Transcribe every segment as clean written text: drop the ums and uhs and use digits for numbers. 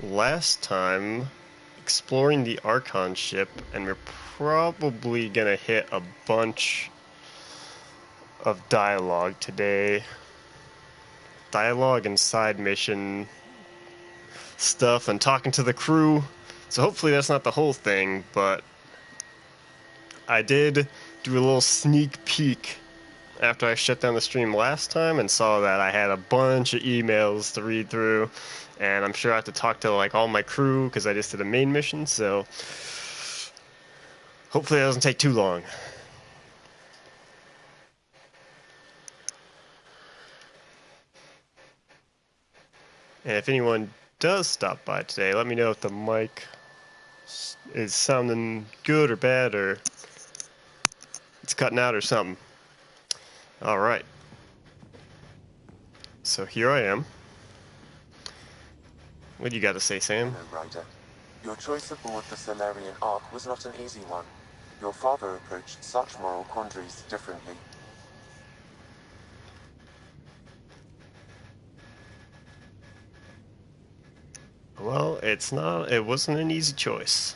last time exploring the Archon ship, and we're probably gonna hit a bunch of dialogue today. Dialogue and side mission stuff and talking to the crew. So hopefully that's not the whole thing, but I did do a little sneak peek after I shut down the stream last time and saw that I had a bunch of emails to read through, and I'm sure I have to talk to like all my crew because I just did a main mission, so hopefully that doesn't take too long. And if anyone does stop by today, let me know if the mic is sounding good or bad, or it's cutting out or something. Alright. So here I am. What do you got to say, Sam? Hello, Ryder. Your choice aboard the Solarian Ark was not an easy one. Your father approached such moral quandaries differently. Well, it wasn't an easy choice.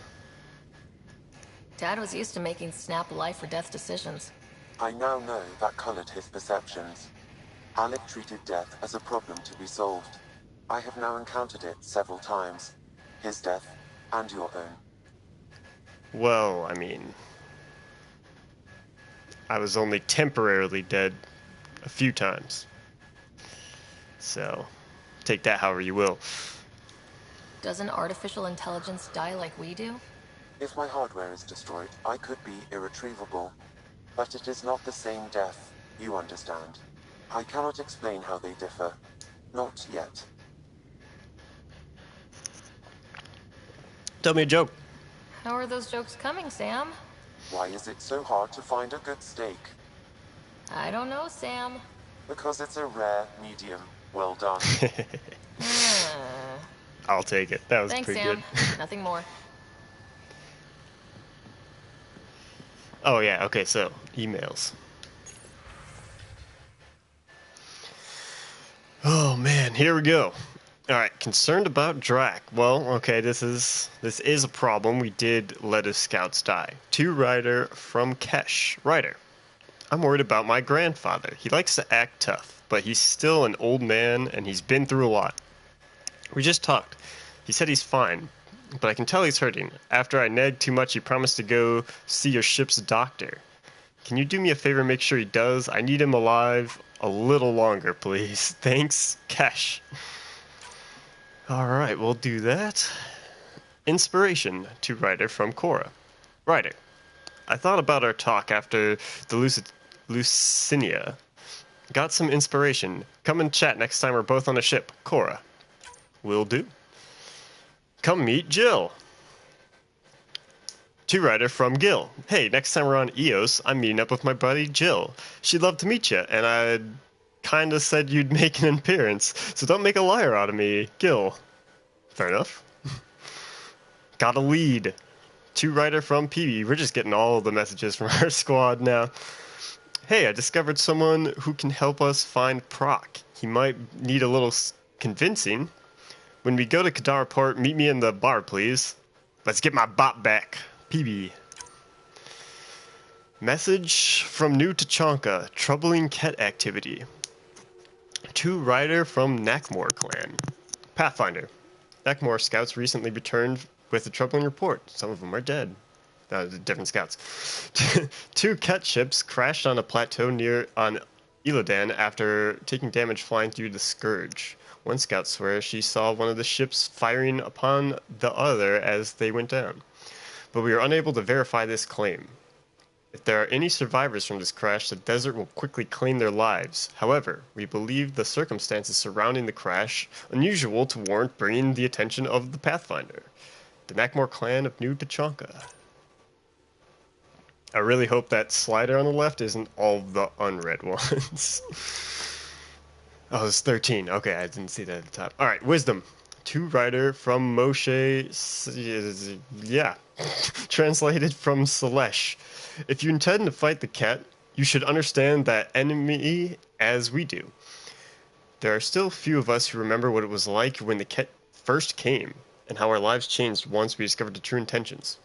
Dad was used to making snap life or death decisions. I now know that colored his perceptions. Alec treated death as a problem to be solved. I have now encountered it several times. His death, and your own. Well, I mean, I was only temporarily dead a few times. So, take that however you will. Doesn't artificial intelligence die like we do? If my hardware is destroyed, I could be irretrievable. But it is not the same death, you understand. I cannot explain how they differ. Not yet. Tell me a joke. How are those jokes coming, Sam? Why is it so hard to find a good steak? I don't know, Sam. Because it's a rare medium. Well done. I'll take it. That was Thanks, pretty Sam. good. Nothing more. Oh yeah, okay, so emails. Oh man, here we go. Alright, concerned about Drac. Well, okay, this is a problem. We did let his scouts die. To Ryder from Kesh. Ryder, I'm worried about my grandfather. He likes to act tough, but he's still an old man and he's been through a lot. We just talked. He said he's fine, but I can tell he's hurting. After I nagged too much, he promised to go see your ship's doctor. Can you do me a favor and make sure he does? I need him alive a little longer, please. Thanks, Kesh. Alright, we'll do that. Inspiration to Ryder from Cora. Ryder, I thought about our talk after the Lucinia. Got some inspiration. Come and chat next time we're both on a ship. Cora. Will do. Come meet Jill. To Ryder from Gil. Hey, next time we're on EOS, I'm meeting up with my buddy Jill. She'd love to meet you, and I kinda said you'd make an appearance, so don't make a liar out of me, Gil. Fair enough. Got a lead. To Ryder from PB. We're just getting all the messages from our squad now. Hey, I discovered someone who can help us find Proc. He might need a little convincing. When we go to Kadar Port, meet me in the bar, please. Let's get my bot back. PB. Message from New Tachanka. Troubling Ket activity. To Ryder from Nakmor clan. Pathfinder. Nakmor scouts recently returned with a troubling report. Some of them are dead. Different scouts. Two Ket ships crashed on a plateau on Illidan after taking damage flying through the Scourge. One scout swears she saw one of the ships firing upon the other as they went down, but we are unable to verify this claim. If there are any survivors from this crash, the desert will quickly claim their lives. However, we believe the circumstances surrounding the crash unusual to warrant bringing the attention of the Pathfinder. The Nakmor clan of New Tachanka. I really hope that slider on the left isn't all the unread ones. Oh, it's 13. Okay, I didn't see that at the top. Alright, Wisdom. To Ryder from Moshe... Yeah. Translated from Selesh. If you intend to fight the Ket, you should understand that enemy as we do. There are still few of us who remember what it was like when the Ket first came. and how our lives changed once we discovered the true intentions.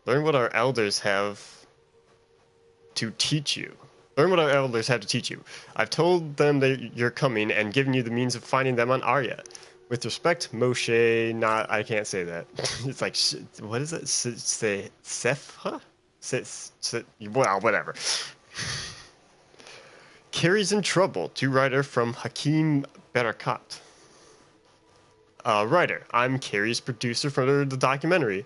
Learn what our elders have to teach you. Learn what our elders have to teach you. I've told them that you're coming and given you the means of finding them on Arya. With respect, Moshe, not, I can't say that. It's like, what is it? Say, Sephha? Well, whatever. Carrie's in Trouble, to writer from Hakeem Barakat. Writer, I'm Carrie's producer for the documentary.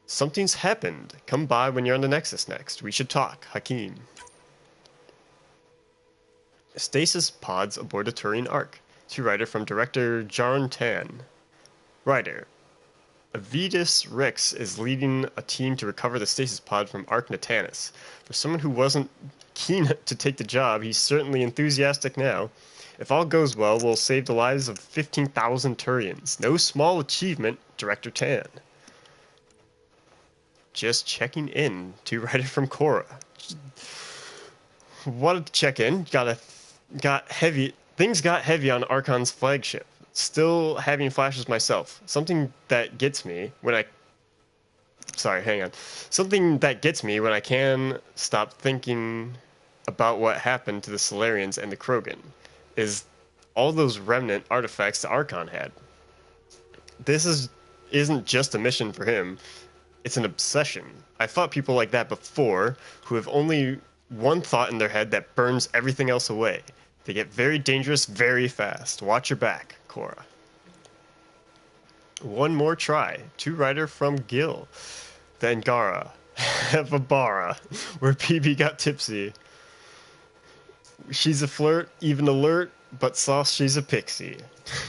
Something's happened. Come by when you're on the Nexus next. We should talk. Hakeem. Stasis pods aboard the Turian Ark. To writer from director Jarn Tan. Writer. Avidus Rix is leading a team to recover the stasis pod from Ark Natanus. For someone who wasn't keen to take the job, he's certainly enthusiastic now. If all goes well, we'll save the lives of 15,000 Turians. No small achievement, Director Tan. Just checking in, to writer from Korra. Wanted to check in. Things got heavy on Archon's flagship. Still having flashes myself. Something that gets me when I can stop thinking about what happened to the Solarians and the Krogan is all those remnant artifacts the Archon had. This isn't just a mission for him. It's an obsession. I've fought people like that before who have only one thought in their head that burns everything else away. They get very dangerous very fast. Watch your back, Korra. One more try. To writer from Gil. The Angara. Vabara. Where PB got tipsy. She's a flirt, even alert, but sauce she's a pixie.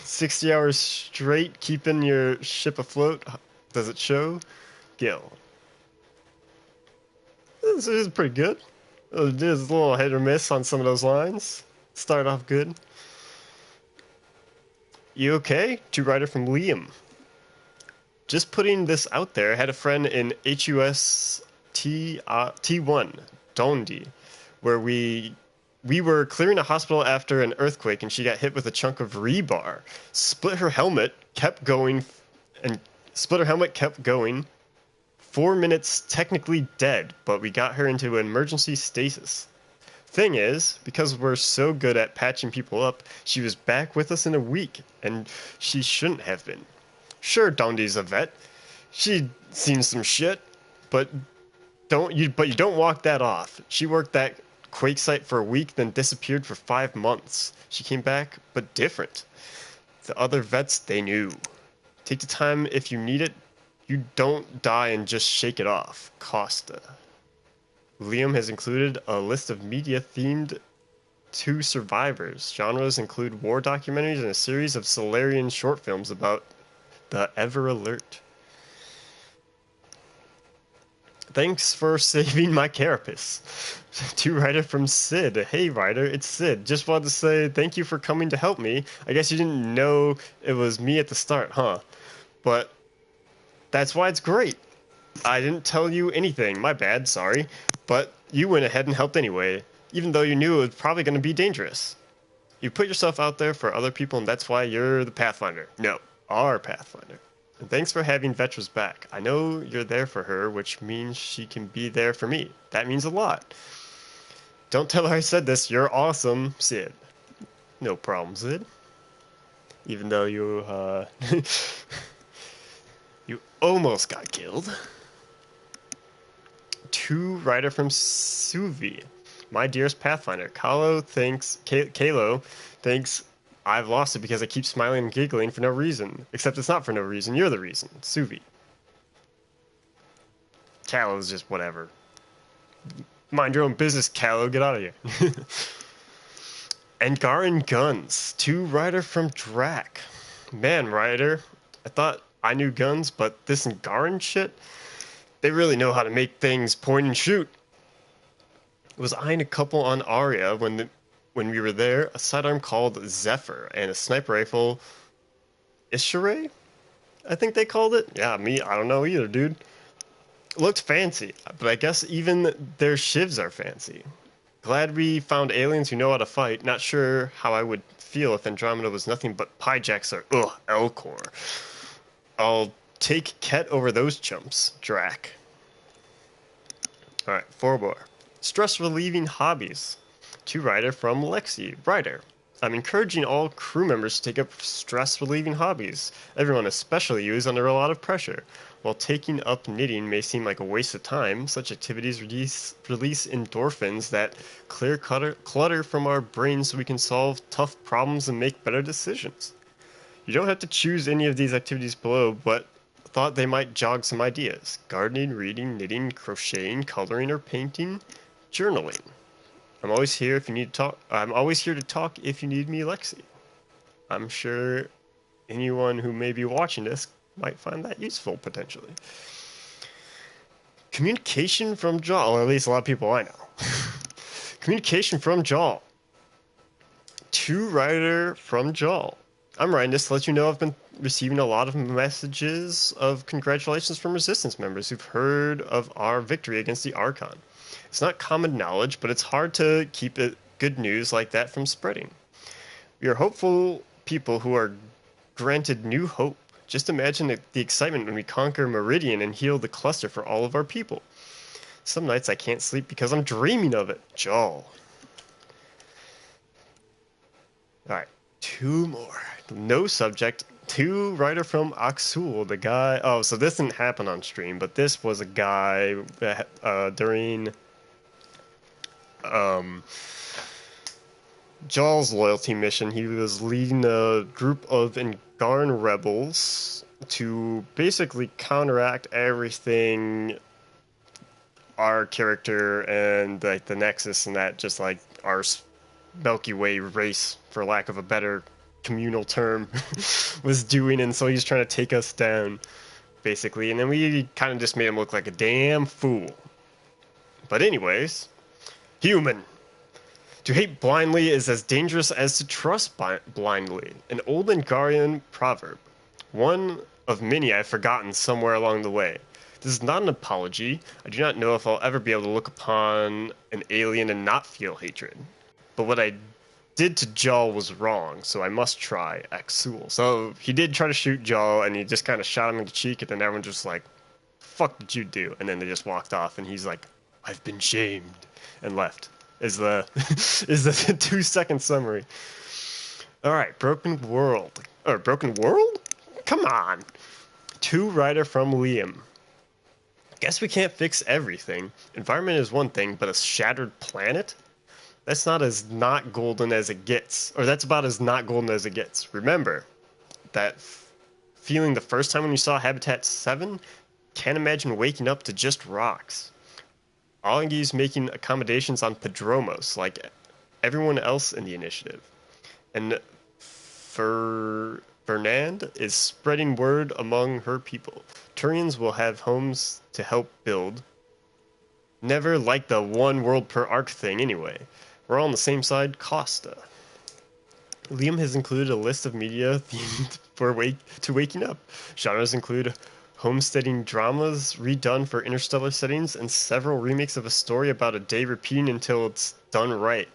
60 hours straight keeping your ship afloat. Does it show? Gil. This is pretty good. There's a little hit or miss on some of those lines. Start off good. You okay? To writer from Liam. Just putting this out there, I had a friend in HUS T1, Dondi, where we were clearing a hospital after an earthquake and she got hit with a chunk of rebar. Split her helmet, kept going. 4 minutes technically dead, but we got her into emergency stasis. Thing is, because we're so good at patching people up, she was back with us in a week, and she shouldn't have been. Sure, Dondi's a vet. She'd seen some shit, but you don't walk that off. She worked that quake site for a week, then disappeared for 5 months. She came back, but different. The other vets, they knew. Take the time if you need it. You don't die and just shake it off. Costa. Liam has included a list of media themed to survivors. Genres include war documentaries and a series of Solarian short films about the Ever Alert. Thanks for saving my carapace. To writer from Sid. Hey writer, it's Sid. Just wanted to say thank you for coming to help me. I guess you didn't know it was me at the start, huh? But that's why it's great. I didn't tell you anything. My bad, sorry. But you went ahead and helped anyway, even though you knew it was probably going to be dangerous. You put yourself out there for other people, and that's why you're the Pathfinder. No, our Pathfinder. And thanks for having Vetra's back. I know you're there for her, which means she can be there for me. That means a lot. Don't tell her I said this. You're awesome, Sid. No problem, Sid. Even though you, you almost got killed. To writer from Suvi. My dearest Pathfinder, Kalo thinks I've lost it because I keep smiling and giggling for no reason. Except it's not for no reason. You're the reason. Suvi. Kalo's just whatever. Mind your own business, Kalo. Get out of here. Angaran Guns. To writer from Drac. Man, writer. I thought I knew guns, but this Angaran shit? They really know how to make things point and shoot. Was eyeing a couple on Arya when we were there, a sidearm called Zephyr and a sniper rifle, Ishere? I think they called it. Yeah, I don't know either, dude. Looked fancy, but I guess even their shivs are fancy. Glad we found aliens who know how to fight. Not sure how I would feel if Andromeda was nothing but Pyjax or Elcor. I'll take Ket over those chumps, Drac. Alright, 4 more. Stress relieving hobbies. To writer from Lexi. Writer. I'm encouraging all crew members to take up stress relieving hobbies. Everyone, especially you, is under a lot of pressure. While taking up knitting may seem like a waste of time, such activities release endorphins that clear clutter from our brains so we can solve tough problems and make better decisions. You don't have to choose any of these activities below, but thought they might jog some ideas. Gardening, reading, knitting, crocheting, coloring or painting, journaling. I'm always here if you need to talk. I'm always here to talk if you need me, Lexi. I'm sure anyone who may be watching this might find that useful, potentially. Communication from Jaw, or at least a lot of people I know. Communication from Jaw. To writer from Jaw. I'm writing this to let you know I've been receiving a lot of messages of congratulations from Resistance members who've heard of our victory against the Archon. It's not common knowledge, but it's hard to keep good news like that from spreading. We are hopeful people who are granted new hope. Just imagine the excitement when we conquer Meridian and heal the cluster for all of our people. Some nights I can't sleep because I'm dreaming of it. Jaw. Alright, 2 more. No subject. To writer from Aksul, the guy. Oh, so this didn't happen on stream, but this was a guy during Jaw's loyalty mission. He was leading a group of Engarn rebels to basically counteract everything our character and like the Nexus and that, just like our Milky Way race, for lack of a better communal term, was doing. And so he's trying to take us down, basically. And then we kind of just made him look like a damn fool. But anyways, human. To hate blindly is as dangerous as to trust blindly. An old Angarian proverb. One of many I've forgotten somewhere along the way. This is not an apology. I do not know if I'll ever be able to look upon an alien and not feel hatred. But what I did to Jaw was wrong, so I must try. Axul. So he did try to shoot Jaw, and he just kind of shot him in the cheek, and then everyone just like, fuck did you do? And then they just walked off, and he's like, I've been shamed, and left. Is the 2-second summary. Alright, Broken World. Or Broken World? Come on. To writer from Liam. Guess we can't fix everything. Environment is one thing, but a shattered planet? That's not as not golden as it gets. Or that's about as not golden as it gets. Remember that feeling the first time when you saw Habitat 7? Can't imagine waking up to just rocks. Augi's making accommodations on Padromos, like everyone else in the initiative. And Fernand is spreading word among her people. Turians will have homes to help build. Never like the 1 world per arc thing anyway. We're all on the same side, Costa. Liam has included a list of media themed for waking up. Genres include homesteading dramas redone for interstellar settings, and several remakes of a story about a day repeating until it's done right.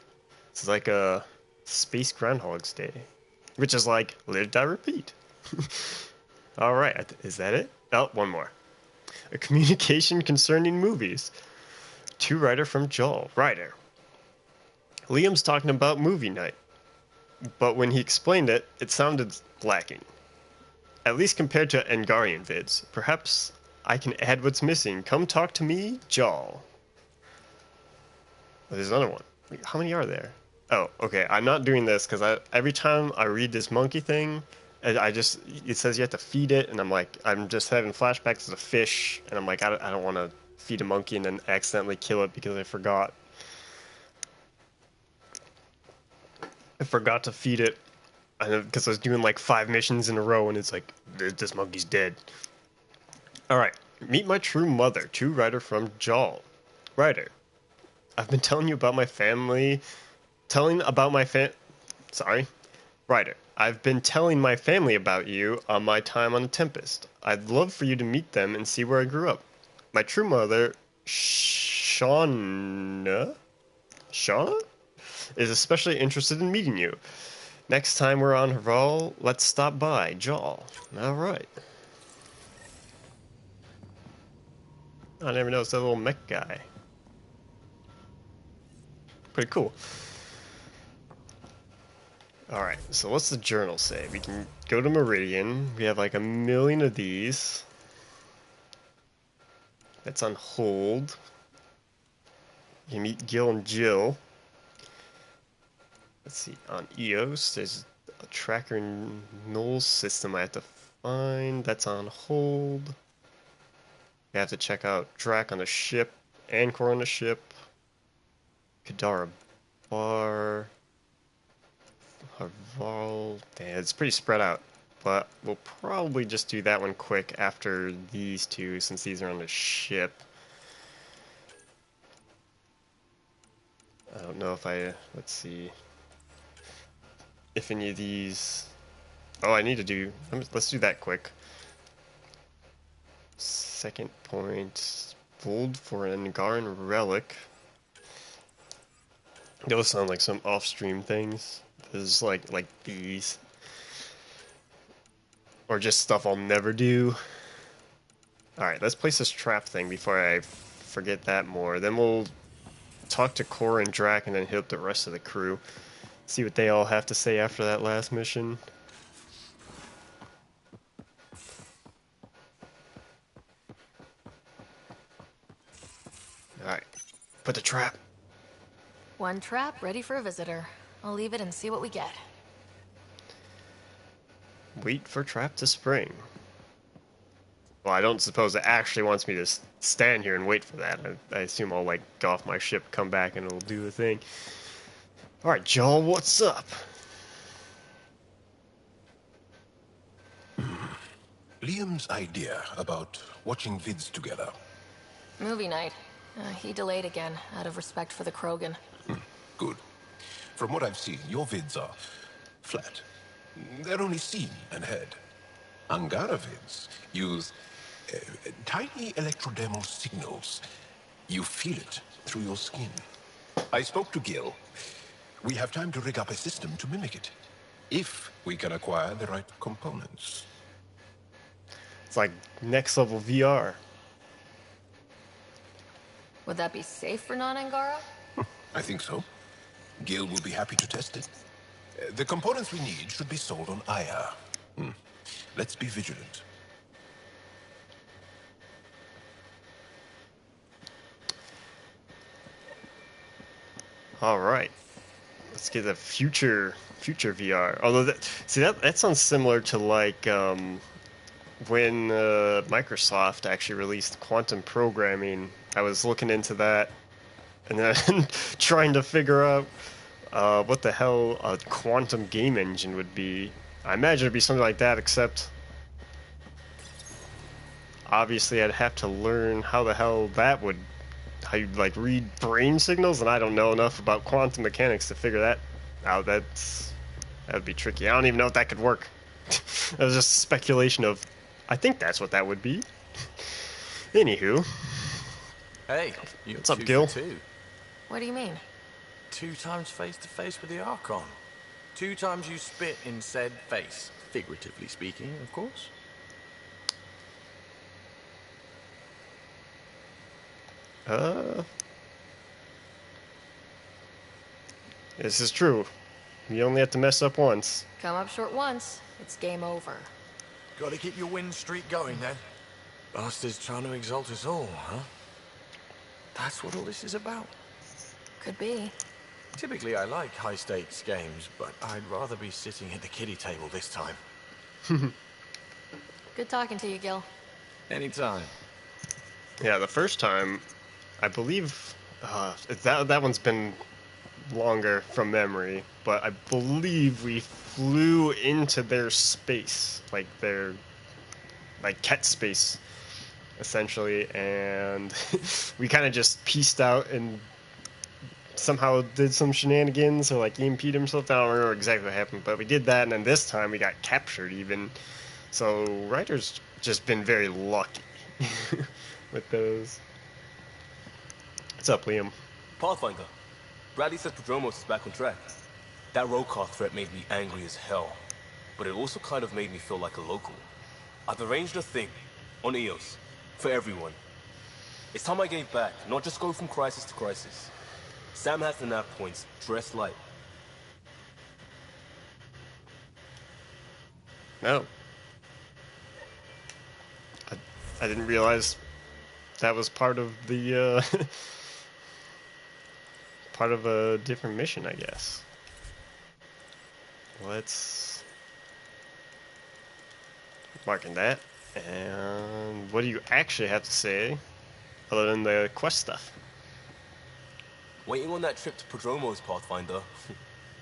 It's like a Space Groundhog's Day, which is like live, die, repeat. All right, is that it? Oh, 1 more. A communication concerning movies. To writer from Joel. Writer. Liam's talking about movie night, but when he explained it, it sounded lacking. At least compared to Angarian vids. Perhaps I can add what's missing. Come talk to me, Jaw. Oh, there's another one. Wait, how many are there? Oh, okay. I'm not doing this because every time I read this monkey thing, it says you have to feed it, and I'm just having flashbacks to the fish, and I'm like, I don't want to feed a monkey and then accidentally kill it because I forgot. I forgot to feed it. Because I was doing like 5 missions in a row, and it's like, this monkey's dead. Alright, meet my true mother, to writer from Jaw. Writer, I've been telling you about my family, Writer, I've been telling my family about you on my time on the Tempest. I'd love for you to meet them and see where I grew up. My true mother, Shauna, is especially interested in meeting you. Next time we're on Haval, let's stop by. Jaw. Alright. I never noticed that little mech guy. Pretty cool. Alright, so what's the journal say? We can go to Meridian. We have like 1,000,000 of these. That's on hold. You can meet Gil and Jill. Let's see, on EOS, there's a tracker null system I have to find. That's on hold. I have to check out Drac on the ship, Ancor on the ship, Kadara Bar, Harval. Damn, it's pretty spread out. But we'll probably just do that one quick after these two, since these are on the ship. I don't know if let's see. If any of these... Oh, I need to do... Let's do that quick. Second point. Bold for an Angaran relic. Those sound like some off-stream things. There's like these. Or just stuff I'll never do. Alright, let's place this trap thing before I forget that more. Then we'll talk to Cor and Drac and then hit up the rest of the crew. See what they all have to say after that last mission. Alright, put the trap. One trap ready for a visitor. I'll leave it and see what we get. Wait for trap to spring. Well, I don't suppose it actually wants me to stand here and wait for that. I assume I'll, like, go off my ship, come back, and it'll do the thing. Alright, Joel, what's up? Liam's idea about watching vids together. Movie night. He delayed again, out of respect for the Krogan. Good. From what I've seen, your vids are flat. They're only seen and heard. Angara vids use tiny electrodermal signals. You feel it through your skin. I spoke to Gil. We have time to rig up a system to mimic it, if we can acquire the right components. It's like next level VR. Would that be safe for non-Angara? I think so. Gil will be happy to test it. The components we need should be sold on Aya. Let's be vigilant. All right, let's get a future VR. Although that sounds similar to like when Microsoft actually released quantum programming. I was looking into that and then trying to figure out what the hell a quantum game engine would be. I imagine it'd be something like that, except obviously I'd have to learn how the hell that would, how you'd like read brain signals, and I don't know enough about quantum mechanics to figure that out. That would be tricky. I don't even know if that could work. That was just speculation of, I think that's what that would be. Anywho. Hey, what's up, Gil? What do you mean? 2 times face to face with the Archon. 2 times you spit in said face, figuratively speaking, of course. This is true. You only have to mess up once. Come up short once, it's game over. Gotta keep your win streak going, then. Bastards trying to exalt us all, huh? That's what all this is about. Could be. Typically, I like high-stakes games, but I'd rather be sitting at the kiddie table this time. Good talking to you, Gil. Anytime. Yeah, the first time, I believe that one's been longer from memory, but I believe we flew into their space, like their Ket space, essentially, and we kind of just pieced out and somehow did some shenanigans, or like EMP'd himself. I don't remember exactly what happened, but we did that, and then this time we got captured even. So Ryder's just been very lucky with those. What's up, Liam? Pathfinder, Bradley says Prodromos is back on track. That roadcar threat made me angry as hell, but it also kind of made me feel like a local. I've arranged a thing on EOS for everyone. It's time I gave back, not just go from crisis to crisis. Sam has the nav points, dress light. No. I didn't realize that was part of the, part of a different mission, I guess. Let's... marking that. And what do you actually have to say, other than the quest stuff? Waiting on that trip to Prodromos, Pathfinder.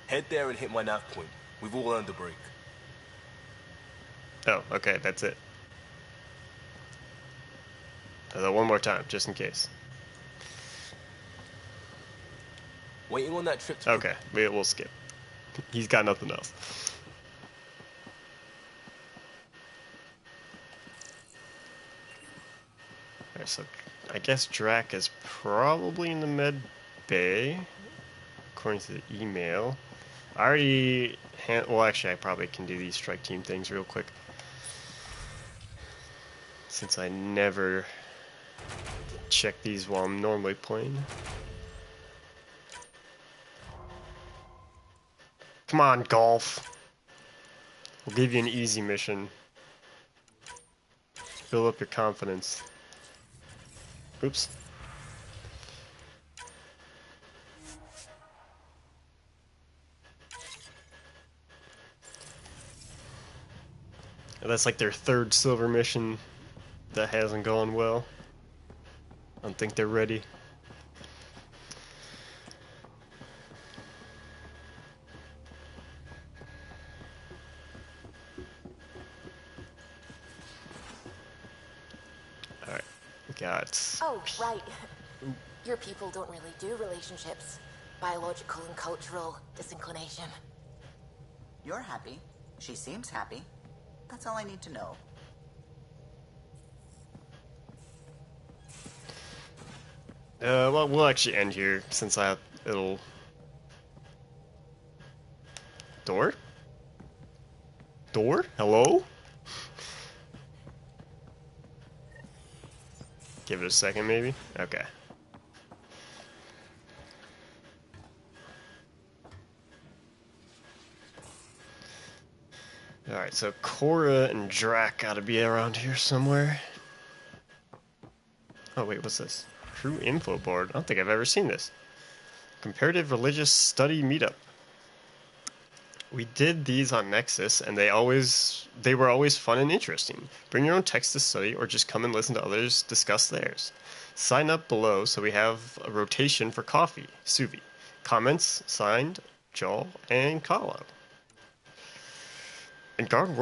Head there and hit my nav point. We've all earned a break. Oh, okay, that's it. One more time, just in case. Waiting on that trip to... Okay, we'll skip. He's got nothing else. Alright, so I guess Drac is probably in the med bay, according to the email. I already... well, actually, I probably can do these strike team things real quick, since I never check these while I'm normally playing. Come on, golf. We'll give you an easy mission. Build up your confidence. Oops. That's like their third silver mission that hasn't gone well. I don't think they're ready. Alright, we got... Oh, right. Your people don't really do relationships. Biological and cultural disinclination. You're happy. She seems happy. That's all I need to know. Well, we'll actually end here, since I have... it'll... Door? Door? Hello? Give it a second, maybe? Okay. Alright, so Cora and Drac gotta be around here somewhere. Oh, wait, what's this? Crew info board? I don't think I've ever seen this. Comparative Religious Study Meetup. We did these on Nexus, and they were always fun and interesting. Bring your own text to study, or just come and listen to others discuss theirs. Sign up below so we have a rotation for coffee. Suvi. Comments signed Joel and Kahlo. And Guard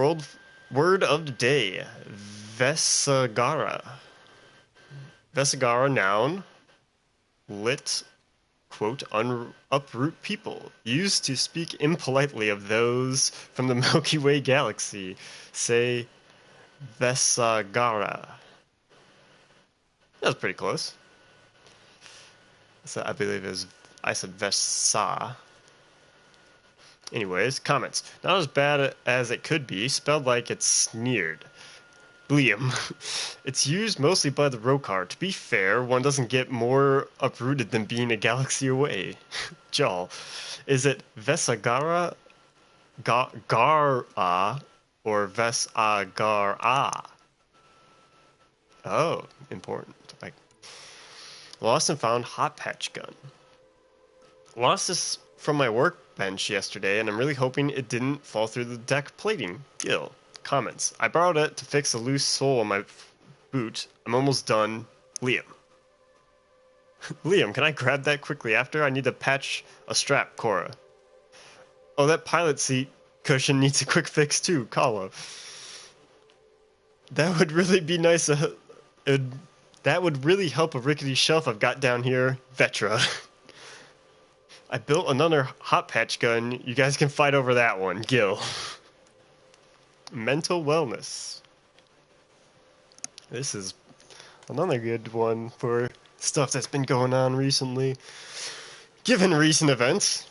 word of the day. Vesagara. Vesagara noun. Lit. Quote, uproot people, used to speak impolitely of those from the Milky Way galaxy, say Vesagara. That was pretty close. So I believe I said Vesa. Anyways, comments. Not as bad as it could be, spelled like it's sneered. Liam. It's used mostly by the Rokar. To be fair, one doesn't get more uprooted than being a galaxy away. Jal. Is it Vesagara Gara or Vesagara? Oh, important. Like, lost and found hot patch gun. Lost this from my workbench yesterday, and I'm really hoping it didn't fall through the deck plating. Gil. Comments. I borrowed it to fix a loose sole on my boot. I'm almost done. Liam. Liam, can I grab that quickly after? I need to patch a strap, Cora. Oh, that pilot seat cushion needs a quick fix too, Kahlo. That would really be nice. That would really help a rickety shelf I've got down here, Vetra. I built another hot patch gun. You guys can fight over that one, Gil. Mental wellness. This is another good one for stuff that's been going on recently. Given recent events.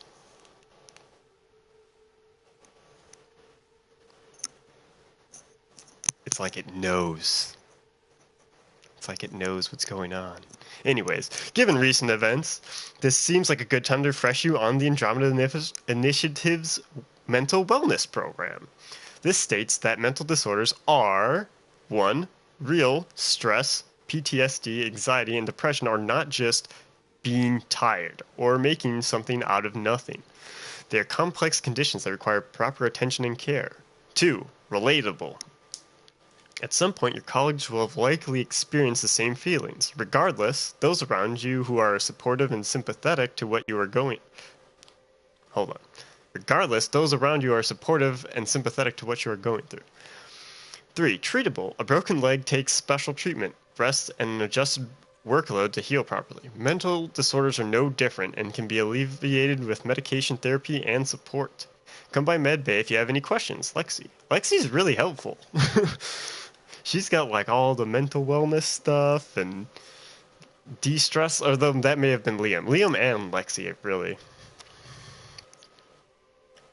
It's like it knows. It's like it knows what's going on. Anyways, given recent events, this seems like a good time to refresh you on the Andromeda Initiative's mental wellness program. This states that mental disorders are 1. Real stress, PTSD, anxiety, and depression are not just being tired or making something out of nothing. They are complex conditions that require proper attention and care. 2. Relatable. At some point, your colleagues will have likely experienced the same feelings. Regardless, those around you who are supportive and sympathetic to what you are going... Hold on. Regardless, those around you are supportive and sympathetic to what you are going through. 3. Treatable. A broken leg takes special treatment, rest, and an adjusted workload to heal properly. Mental disorders are no different and can be alleviated with medication therapy and support. Come by MedBay if you have any questions. Lexi. Lexi's really helpful. She's got like all the mental wellness stuff and de-stress, although that may have been Liam. Liam and Lexi, really.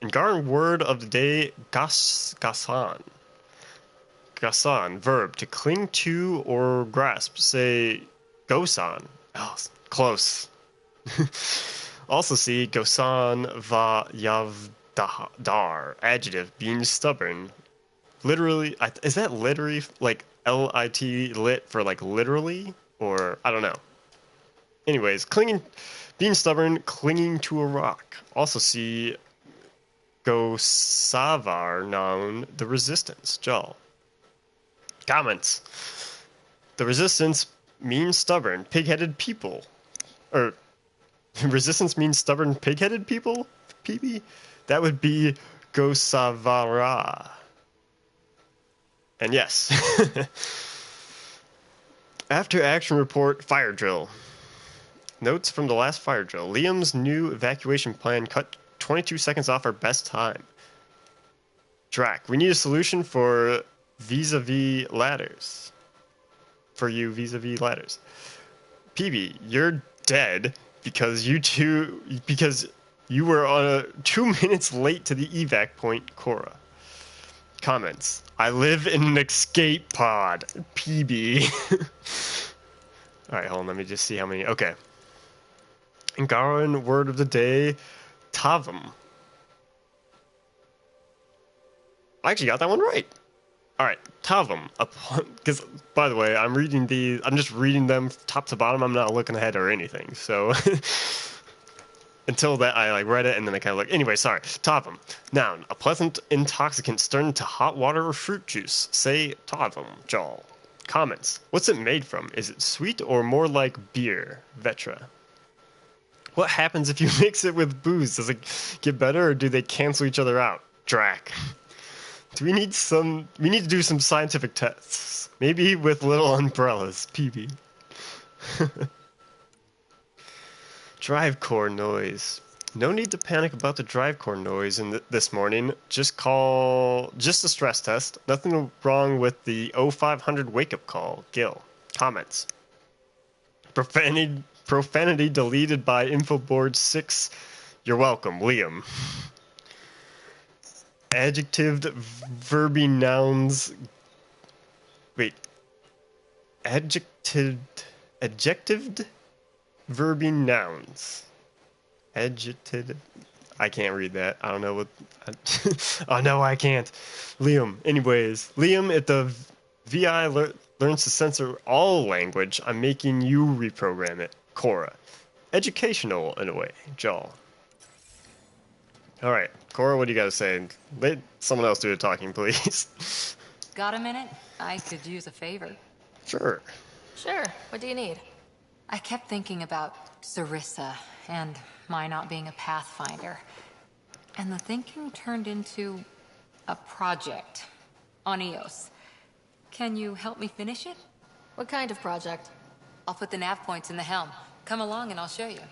Ingaran word of the day, gasan. Gasan, verb, to cling to or grasp. Say, gosan. Oh, close. Also see, gosan va yavdar, adjective, being stubborn. Literally, is that literally like L-I-T lit for like literally? Or, I don't know. Anyways, being stubborn, clinging to a rock. Also see Gosavar, noun, the resistance, Jal. Comments. The resistance means stubborn, pig-headed people. Or, resistance means stubborn, pig-headed people? PB? That would be Gosavara. And yes. After action report, fire drill. Notes from the last fire drill. Liam's new evacuation plan cut 22 seconds off our best time. Drac, we need a solution for vis-a-vis ladders. For you vis-a-vis ladders. PB, you're dead because you were 2 minutes late to the evac point, Cora. Comments. I live in an escape pod. PB. Alright, hold on. Let me just see how many. Okay. Ingaran word of the day. Tavam. I actually got that one right. Alright. Tavam. Because, by the way, I'm just reading them top to bottom. I'm not looking ahead or anything. So... Until that, I read it and then I kind of looked. Anyway, sorry. Tavam. Noun. A pleasant intoxicant stirred into hot water or fruit juice. Say tavam, Jal. Comments. What's it made from? Is it sweet or more like beer? Vetra. What happens if you mix it with booze? Does it get better or do they cancel each other out? Drac. We need to do some scientific tests. Maybe with little umbrellas. PB. Drive core noise. No need to panic about the drive core noise this morning. Just a stress test. Nothing wrong with the 0500 wake-up call. Gil. Comments. Profanity deleted by Infoboard 6. You're welcome, Liam. Adjectived verby nouns. Wait. Adjectived verby nouns. Adjective. I can't read that. I don't know what. Oh no, I can't. Liam. Anyways, Liam, if the VI learns to censor all language, I'm making you reprogram it. Cora. Educational in a way. Jal. All right, Cora, what do you got to say? Let someone else do the talking, please. Got a minute? I could use a favor. Sure. Sure. What do you need? I kept thinking about Sarissa and my not being a pathfinder. And the thinking turned into a project on Eos. Can you help me finish it? What kind of project? I'll put the nav points in the helm. Come along and I'll show you.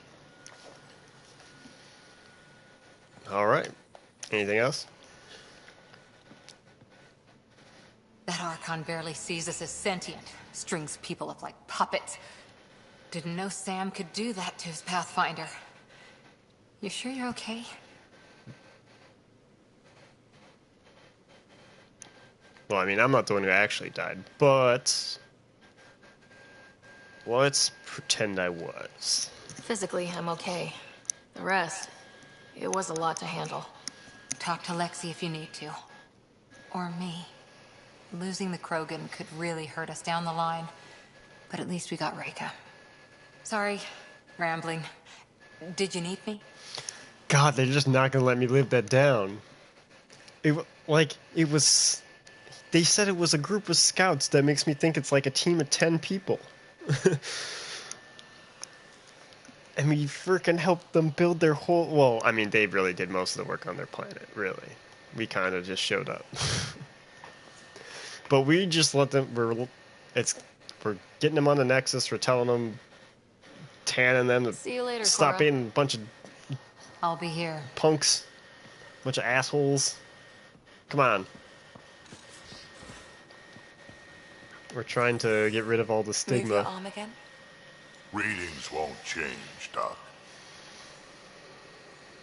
All right. Anything else? That Archon barely sees us as sentient. Strings people up like puppets. Didn't know Sam could do that to his Pathfinder. You sure you're okay? Well, I mean, I'm not the one who actually died, but... let's pretend I was. Physically, I'm okay. The rest, it was a lot to handle. Talk to Lexi if you need to. Or me. Losing the Krogan could really hurt us down the line. But at least we got Reika. Sorry, rambling. Did you need me? God, they're just not gonna let me live that down. It was. They said it was a group of scouts. That makes me think it's like a team of 10 people. And we freaking helped them build their whole. Well, I mean, they really did most of the work on their planet. Really, we kind of just showed up. But we just let them. We're getting them on the Nexus. We're telling them, tanning them to See you later, stop Cora. being a bunch of I'll be here. punks, bunch of assholes. Come on. We're trying to get rid of all the Move stigma. your arm again? Readings won't change, Doc.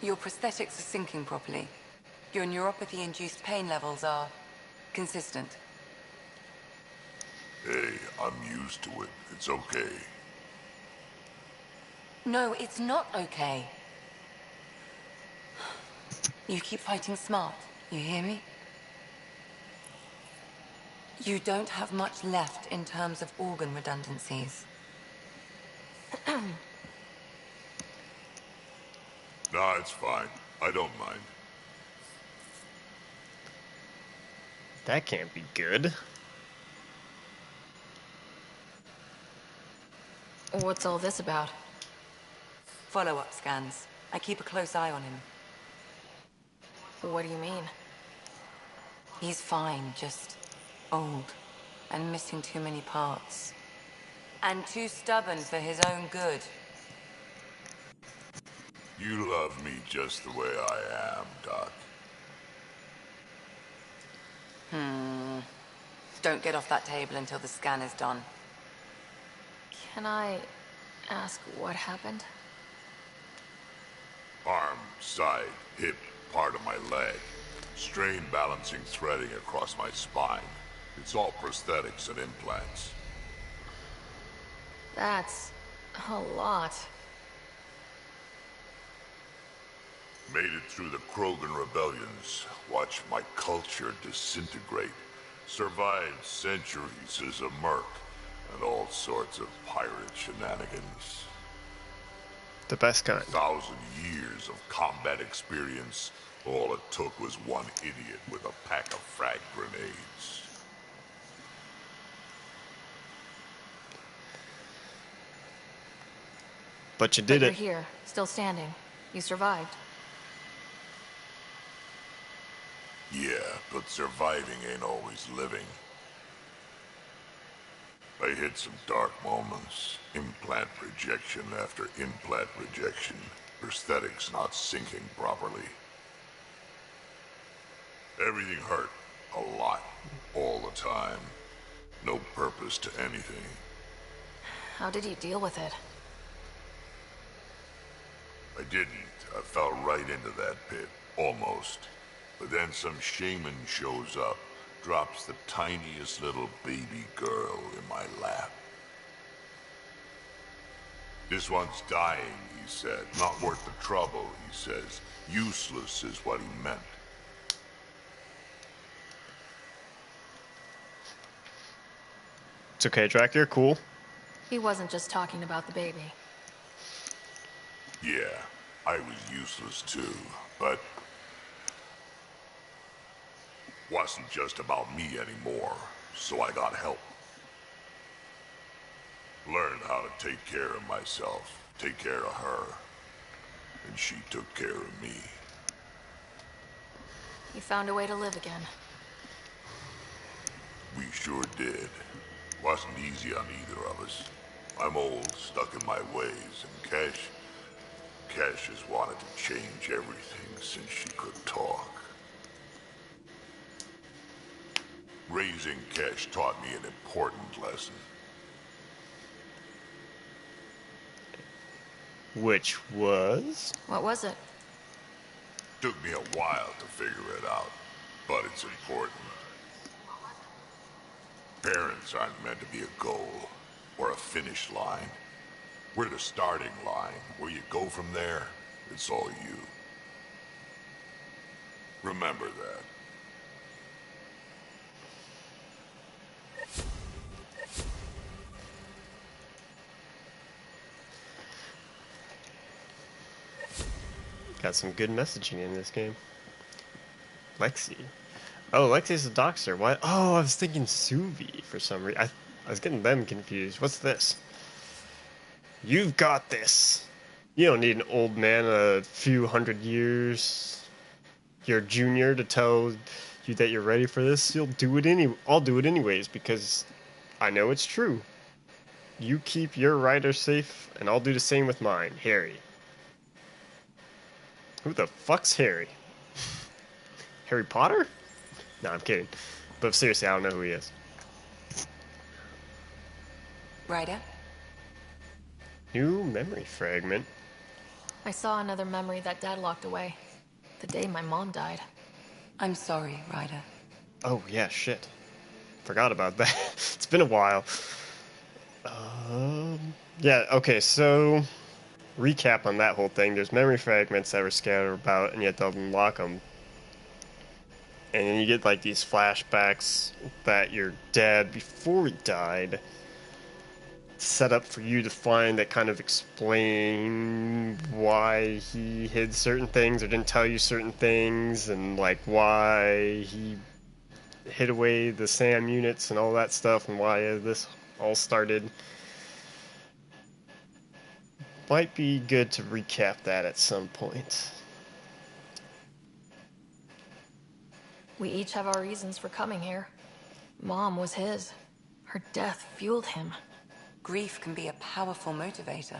Your prosthetics are syncing properly. Your neuropathy-induced pain levels are consistent. Hey, I'm used to it. It's okay. No, it's not okay. You keep fighting smart, you hear me? You don't have much left in terms of organ redundancies. Nah, it's fine. I don't mind. That can't be good. What's all this about? Follow-up scans. I keep a close eye on him. What do you mean? He's fine, just old and missing too many parts. And too stubborn for his own good. You love me just the way I am, Doc. Don't get off that table until the scan is done. Can I ask what happened? Arm, side, hip, part of my leg. Strain balancing threading across my spine. It's all prosthetics and implants. That's a lot. Made it through the Krogan rebellions. Watched my culture disintegrate. Survived centuries as a merc. And all sorts of pirate shenanigans. The best kind. 1,000 years of combat experience. All it took was one idiot with a pack of frag grenades. But you did But it. you're here, still standing. You survived. Yeah, but surviving ain't always living. I hit some dark moments. Implant rejection after implant rejection. Prosthetics not syncing properly. Everything hurt. A lot. All the time. No purpose to anything. How did you deal with it? I didn't. I fell right into that pit. Almost. But then some shaman shows up. Drops the tiniest little baby girl in my lap. This one's dying, he said. Not worth the trouble, he says. Useless is what he meant. It's okay, Drac, you're cool. He wasn't just talking about the baby. Yeah, I was useless too, but wasn't just about me anymore, so I got help. Learned how to take care of myself, take care of her, and she took care of me. You found a way to live again. We sure did. Wasn't easy on either of us. I'm old, stuck in my ways, and Cash has wanted to change everything since she could talk. Raising Cash taught me an important lesson. Which was? What was it? Took me a while to figure it out, but it's important. Parents aren't meant to be a goal. or a finish line. We're the starting line. Where you go from there, it's all you. Remember that. Got some good messaging in this game. Lexi. Oh, Lexi's a doctor. What? Oh, I was thinking Suvi for some reason. I was getting them confused. What's this? You've got this. You don't need an old man a few hundred years, your junior, to tell you that you're ready for this. You'll do it I'll do it anyways because I know it's true. You keep your rider safe, and I'll do the same with mine, Harry. Who the fuck's Harry? Harry Potter? No, I'm kidding. But seriously, I don't know who he is. Ryder? New memory fragment. I saw another memory that Dad locked away. The day my mom died. I'm sorry, Ryder. Oh, yeah, shit. Forgot about that. It's been a while. Yeah, okay, so... recap on that whole thing. There's memory fragments that were scattered about, and you have to unlock them. And then you get, like, these flashbacks that your dad, before he died, set up for you to find that kind of explain why he hid certain things or didn't tell you certain things, and, like, why he hid away the SAM units and all that stuff, and why this all started. Might be good to recap that at some point. We each have our reasons for coming here. Mom was his. Her death fueled him. Grief can be a powerful motivator.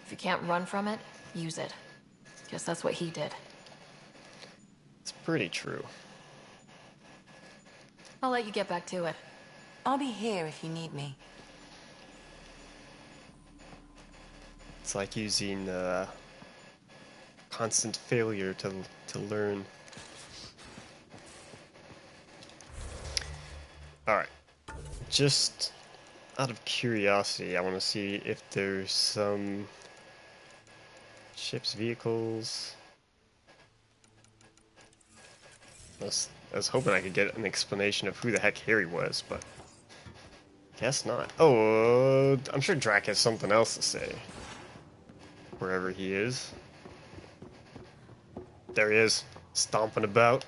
If you can't run from it, use it. Guess that's what he did. It's pretty true. I'll let you get back to it. I'll be here if you need me. It's like using constant failure to learn. Alright. Just out of curiosity, I want to see if there's some ships, vehicles. I was hoping I could get an explanation of who the heck Harry was, but guess not. Oh, I'm sure Drac has something else to say. Wherever he is. There he is, stomping about.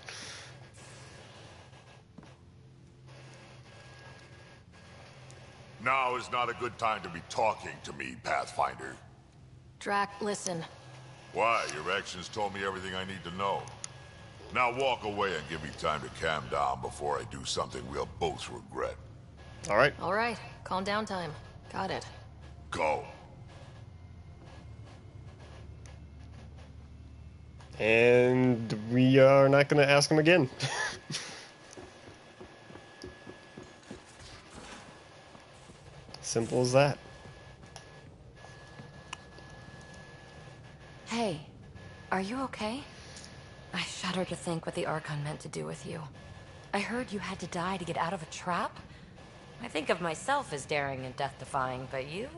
Now is not a good time to be talking to me, Pathfinder. Drac, listen. Why? Your actions told me everything I need to know. Now walk away and give me time to calm down before I do something we'll both regret. Alright. Alright, calm down time. Got it. Go. And we are not going to ask him again. Simple as that. Hey, are you okay? I shudder to think what the Archon meant to do with you. I heard you had to die to get out of a trap. I think of myself as daring and death-defying, but you?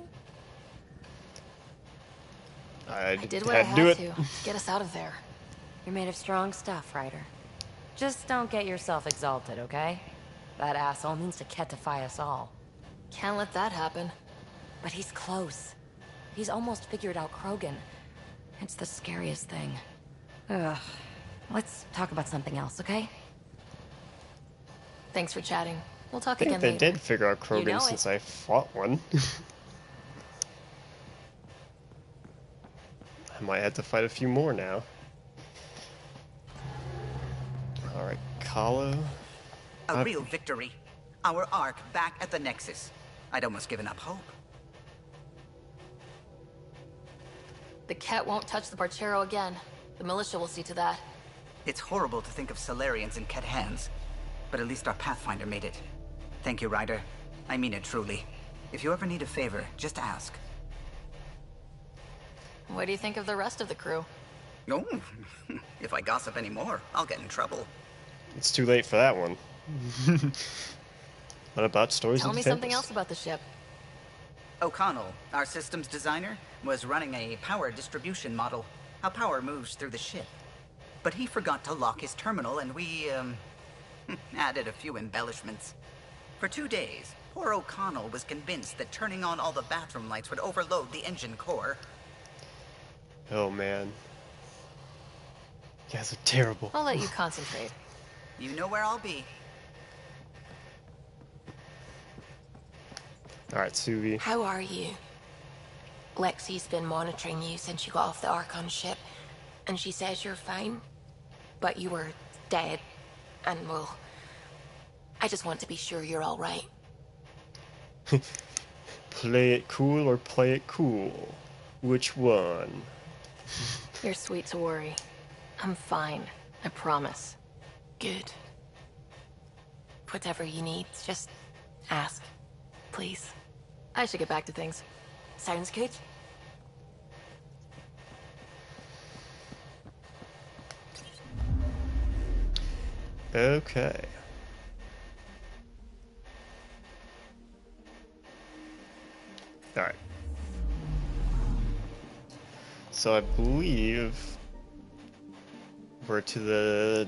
I did what I had to get us out of there. You're made of strong stuff, Ryder. Just don't get yourself exalted, okay? That asshole means to ketify us all. Can't let that happen. But he's close. He's almost figured out Krogan. It's the scariest thing. Ugh. Let's talk about something else, okay? Thanks for chatting. We'll talk I think again they later. did figure out Krogan You know since I fought one. I might have to fight a few more now. Alright, Kahlo. A real victory. Our Ark back at the Nexus. I'd almost given up hope. The Ket won't touch the Barchero again. The militia will see to that. It's horrible to think of Solarians in Ket hands, but at least our Pathfinder made it. Thank you, Ryder. I mean it truly. If you ever need a favor, just ask. What do you think of the rest of the crew? Oh, if I gossip anymore, I'll get in trouble. It's too late for that one. What about stories Tell of me the something Tempest? else about the ship. O'Connell, our systems designer, was running a power distribution model, how power moves through the ship. But he forgot to lock his terminal, and we, added a few embellishments. For 2 days, poor O'Connell was convinced that turning on all the bathroom lights would overload the engine core. Oh man. You guys are terrible. I'll let you concentrate. You know where I'll be. Alright, Suvi. How are you? Lexi's been monitoring you since you got off the Archon ship, and she says you're fine. But you were dead, and well, I just want to be sure you're alright. Play it cool or play it cool? Which one? You're sweet to worry. I'm fine. I promise. Good. Whatever you need, just ask, please. I should get back to things. Sounds good? Okay. Alright. So I believe we're to the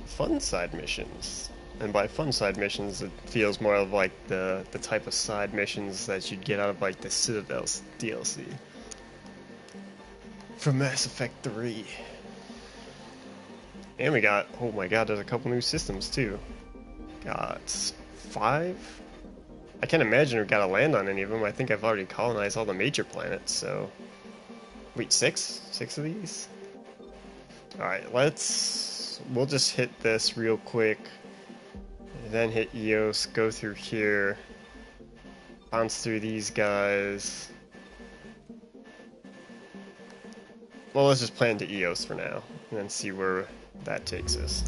fun side missions. And by fun side missions, it feels more of like the type of side missions that you'd get out of like the Citadel DLC. From Mass Effect 3. And we got, oh my god, there's a couple new systems too. Got 5? I can't imagine we've got to land on any of them. I think I've already colonized all the major planets, so... Wait, 6? 6 of these? Alright, we'll just hit this real quick. Then hit Eos, go through here. Bounce through these guys. Well, let's just plan to Eos for now, and then see where that takes us.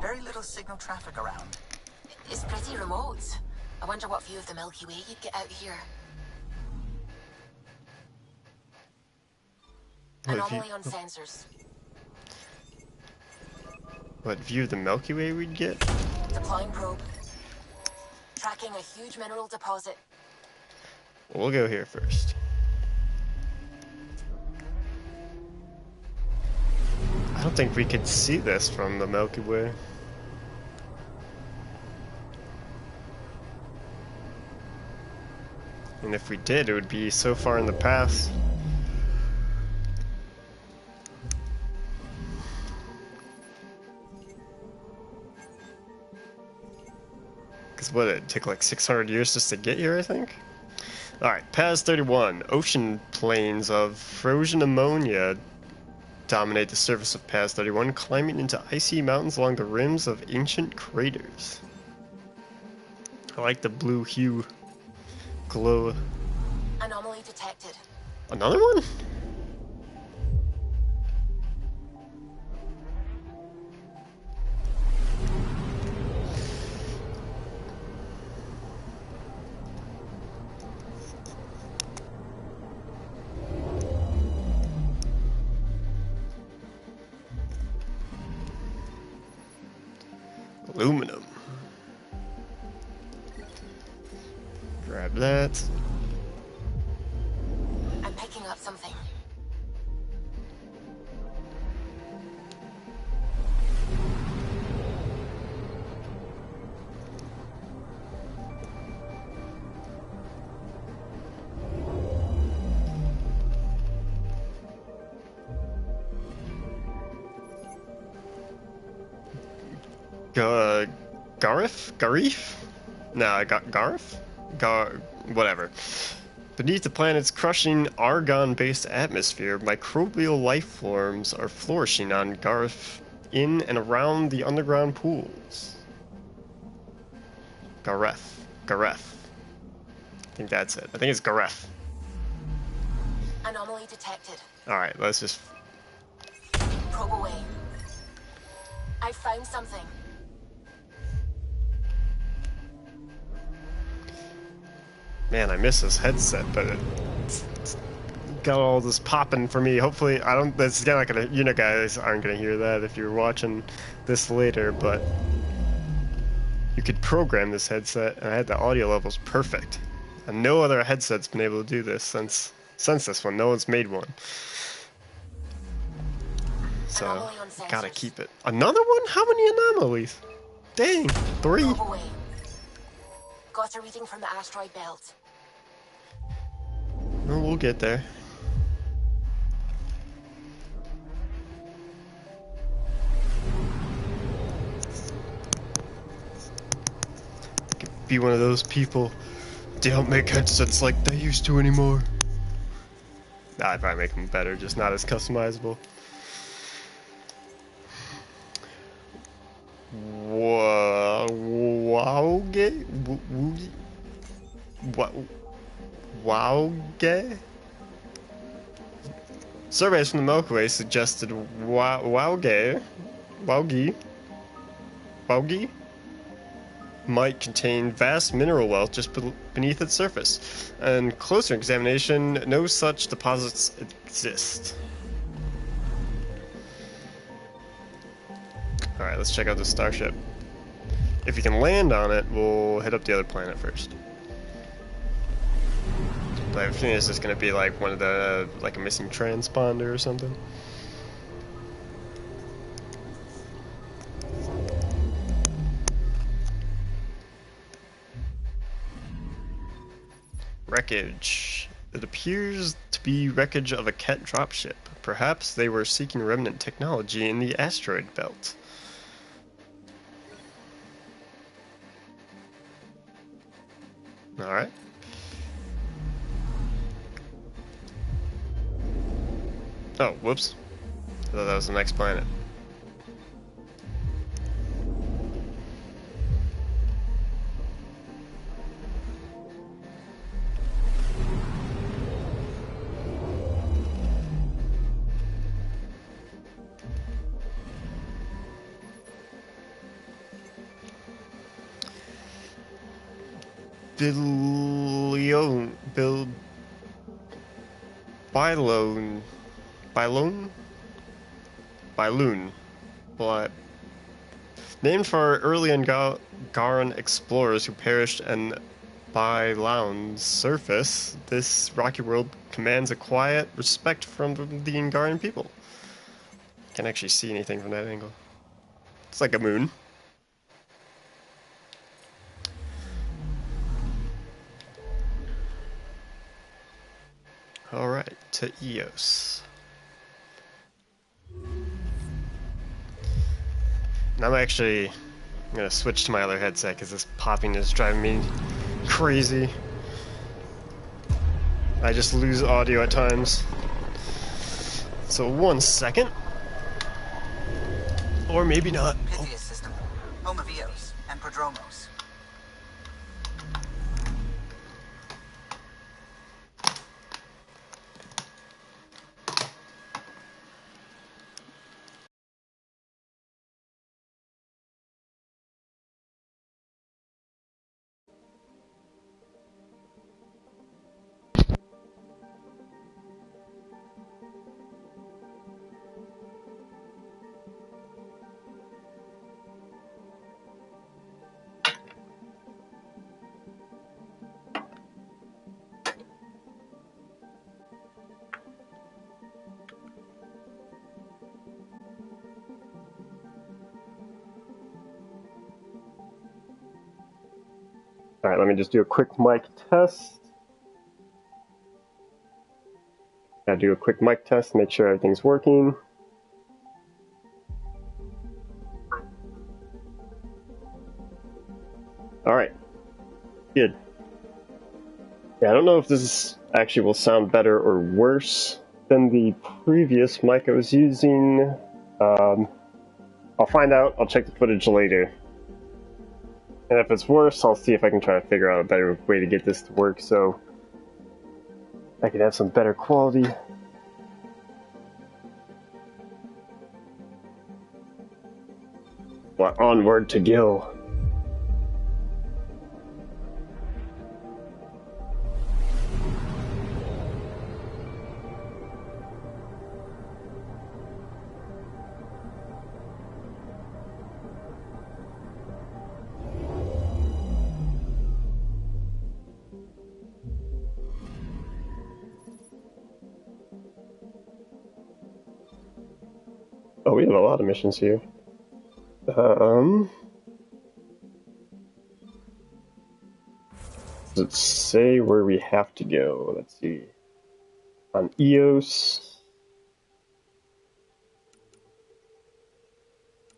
Very little signal traffic around. It's pretty remote. I wonder what view of the Milky Way you'd get out here. Anomaly on sensors. What view of the Milky Way we'd get? Deploying probe. Tracking a huge mineral deposit. We'll go here first. I don't think we could see this from the Milky Way. And if we did, it would be so far in the past. Because what, it took like 600 years just to get here, I think? Alright, PAS 31. Ocean plains of frozen ammonia dominate the surface of PAS 31, climbing into icy mountains along the rims of ancient craters. I like the blue hue glow. Anomaly detected. Another one? Aluminum. Grab that. I'm picking up something. Garif? No, I got Garif? Whatever. Beneath the planet's crushing argon-based atmosphere, microbial life forms are flourishing on Garif in and around the underground pools. Garef. I think that's it. I think it's Garef. Anomaly detected. Alright, let's just... Probe away. I found something. Man, I miss this headset, but it's got all this popping for me. Hopefully, I don't. That's not gonna. You know, guys aren't gonna hear that if you're watching this later. But you could program this headset, and I had the audio levels perfect. And no other headset's been able to do this since this one. No one's made one. So gotta keep it. Another one? How many anomalies? Dang, 3. Got a reading from the asteroid belt. Well, we'll get there. Could be one of those people. They don't make headsets like they used to anymore. Nah, I'd probably make them better, just not as customizable. Wowge? Surveys from the Milky Way suggested Wowge might contain vast mineral wealth just beneath its surface, and closer examination, no such deposits exist. Alright, let's check out this starship. If you can land on it, we'll hit up the other planet first. But I have a feeling it's just gonna be like one of the, like a missing transponder or something. Wreckage. It appears to be wreckage of a Ket dropship. Perhaps they were seeking remnant technology in the asteroid belt. Alright. Oh, whoops. I thought that was the next planet. Byloon. Named for early Angaran explorers who perished in Byloon's surface, this rocky world commands a quiet respect from the Angaran people. Can't actually see anything from that angle. It's like a moon. Alright, to Eos. And I'm gonna switch to my other headset because this popping is driving me crazy. I just lose audio at times. So 1 second. Or maybe not. Pythias system, home of Eos and Prodromos. Alright, let me just do a quick mic test. Gotta do a quick mic test, make sure everything's working. Alright. Good. Yeah, I don't know if this actually will sound better or worse than the previous mic I was using. I'll find out. I'll check the footage later. And if it's worse, I'll see if I can try to figure out a better way to get this to work so I can have some better quality. But onward to Gil. Oh, we have a lot of missions here. Does it say where we have to go? Let's see. On Eos.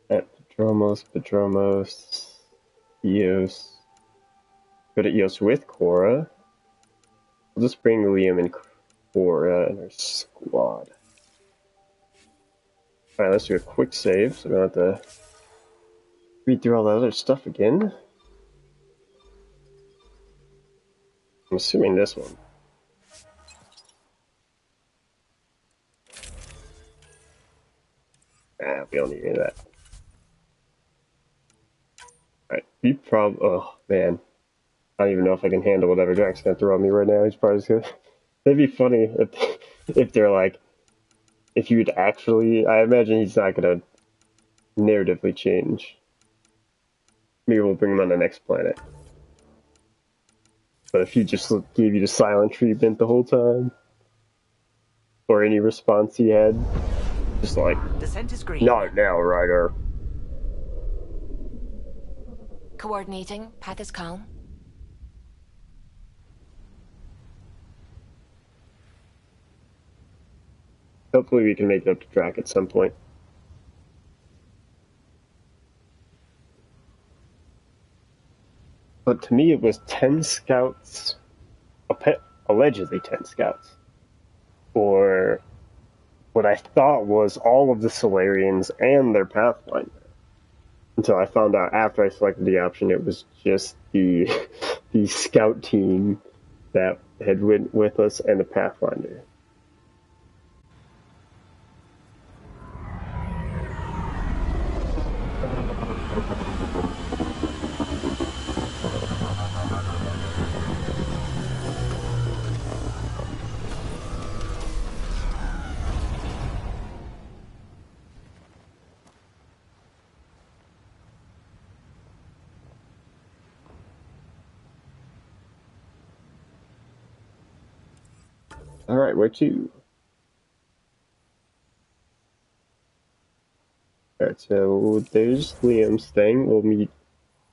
At Pedromos, Eos. Go to Eos with Cora. We'll just bring Liam and Cora and our squad. Alright, let's do a quick save, so we don't have to read through all that other stuff again. I'm assuming this one. We don't need any of that. Alright, we oh man. I don't even know if I can handle whatever Jack's gonna throw at me right now. He's probably just gonna... It'd be funny if they're like... If you'd actually... I imagine he's not gonna narratively change. Maybe we'll bring him on the next planet. But if he just gave you the silent treatment the whole time, or any response he had, just like, Descent is green. not now, Ryder. Coordinating. Path is calm. Hopefully we can make it up to Drac at some point. But to me it was 10 scouts, allegedly 10 scouts, or what I thought was all of the Solarians and their Pathfinder. Until I found out after I selected the option it was just the scout team that had went with us and the Pathfinder. Alright, where to? Alright, so there's Liam's thing.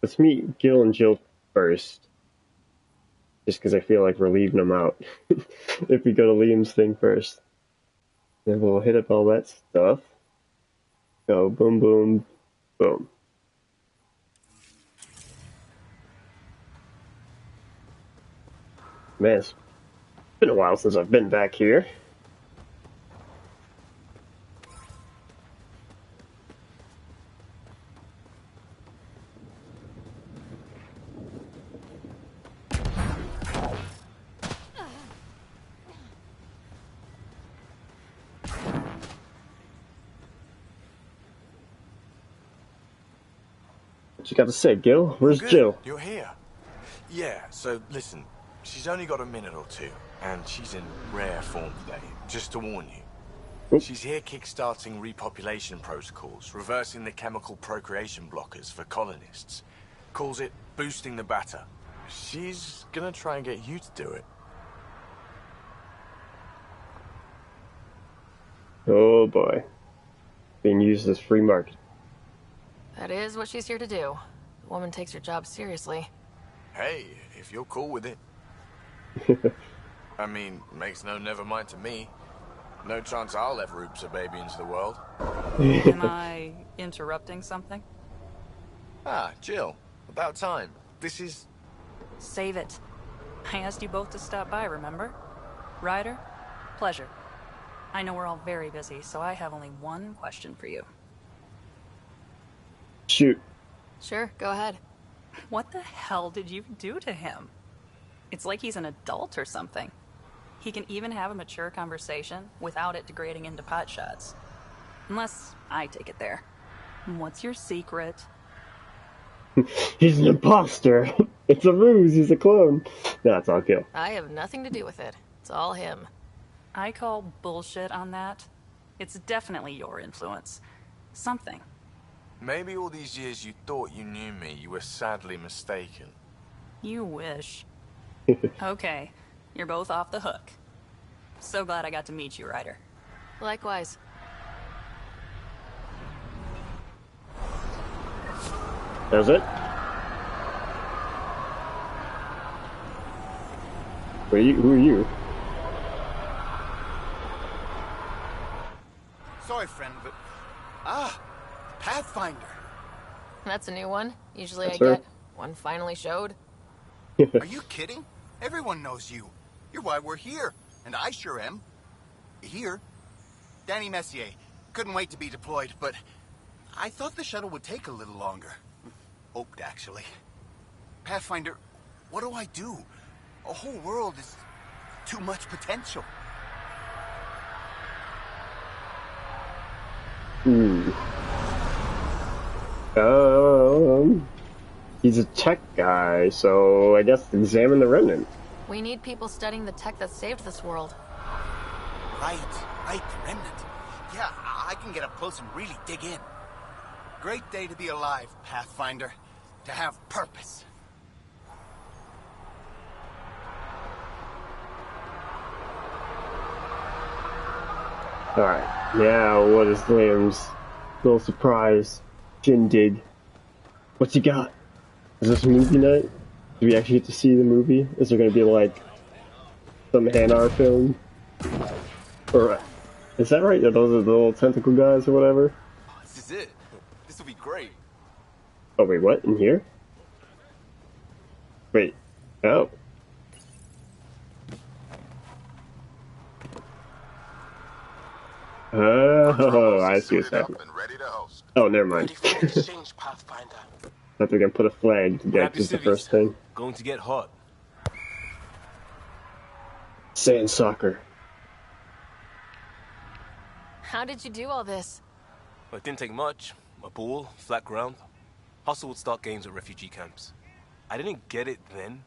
Let's meet Gil and Jill first. Just because I feel like we're leaving them out. If we go to Liam's thing first. Then we'll hit up all that stuff. Go boom, boom, boom. Man, it's been a while since I've been back here. What you got to say, Gil? Where's Good. Jill? You're here. Yeah, so listen, she's only got a minute or two, and she's in rare form today, just to warn you. Oop. She's here kickstarting repopulation protocols, reversing the chemical procreation blockers for colonists. Calls it boosting the batter. She's gonna try and get you to do it. Oh boy. Being used as free market. That is what she's here to do. The woman takes her job seriously. Hey, if you're cool with it. I mean, makes no never mind to me. No chance I'll ever oops a baby into the world. Am I interrupting something? Ah, Jill. About time. This is... Save it. I asked you both to stop by, remember? Ryder, pleasure. I know we're all very busy, so I have only one question for you. Shoot. Sure, go ahead. What the hell did you do to him? It's like he's an adult or something. He can even have a mature conversation without it degrading into pot shots. Unless I take it there. What's your secret? He's an imposter. It's a ruse. He's a clone. No, it's all Gil. I have nothing to do with it. It's all him. I call bullshit on that. It's definitely your influence. Something. Maybe all these years you thought you knew me, you were sadly mistaken. You wish. Okay, you're both off the hook. So glad I got to meet you, Ryder. Likewise. Does it? Who are you? Sorry, friend, but... Pathfinder. That's a new one. Usually That's I her. get one finally showed. Are you kidding? Everyone knows you. You're why we're here. And I sure am. Here. Danny Messier. Couldn't wait to be deployed, but... I thought the shuttle would take a little longer. Hoped, actually. Pathfinder, what do I do? A whole world is... too much potential. He's a tech guy, so I guess examine the remnant. We need people studying the tech that saved this world. Right, the remnant. Yeah, I can get up close and really dig in. Great day to be alive, Pathfinder. To have purpose. Alright, now what is Liam's little surprise shindig? What's he got? Is this movie night? Do we actually get to see the movie? Is there gonna be like some Hanar film? Or is that right? Are those are the little tentacle guys or whatever? This is it. This will be great. Oh wait, what? In here? Wait. Oh. Oh, I see what's happening. Oh, never mind. Thought they're gonna put a flag to get just the first thing. Going to get hot. Sand soccer. How did you do all this? Well, it didn't take much. A ball, flat ground. Hustle would start games at refugee camps. I didn't get it then,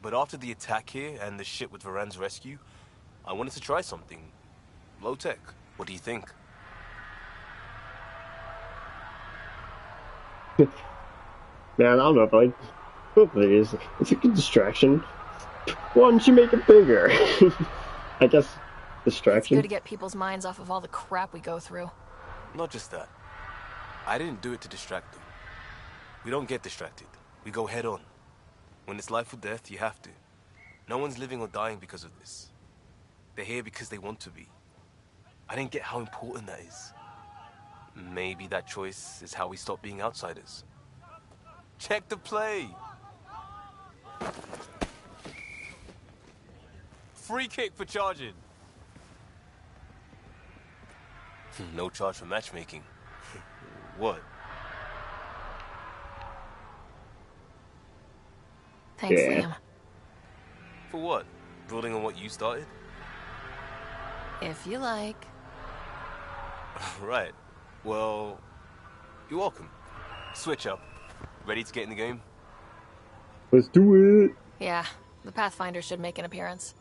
but after the attack here and the shit with Varan's rescue, I wanted to try something. Low tech. What do you think? Man, I don't know if I like both of these. It's a good distraction. Why don't you make it bigger? I guess distraction. It's good to get people's minds off of all the crap we go through. Not just that. I didn't do it to distract them. We don't get distracted. We go head on. When it's life or death, you have to. No one's living or dying because of this. They're here because they want to be. I didn't get how important that is. Maybe that choice is how we stop being outsiders. Check the play! Free kick for charging. No charge for matchmaking. What? Thanks, Liam. For what? Building on what you started? If you like. Right. Well, you're welcome. Switch up. Ready to get in the game? Let's do it! Yeah, the Pathfinder should make an appearance.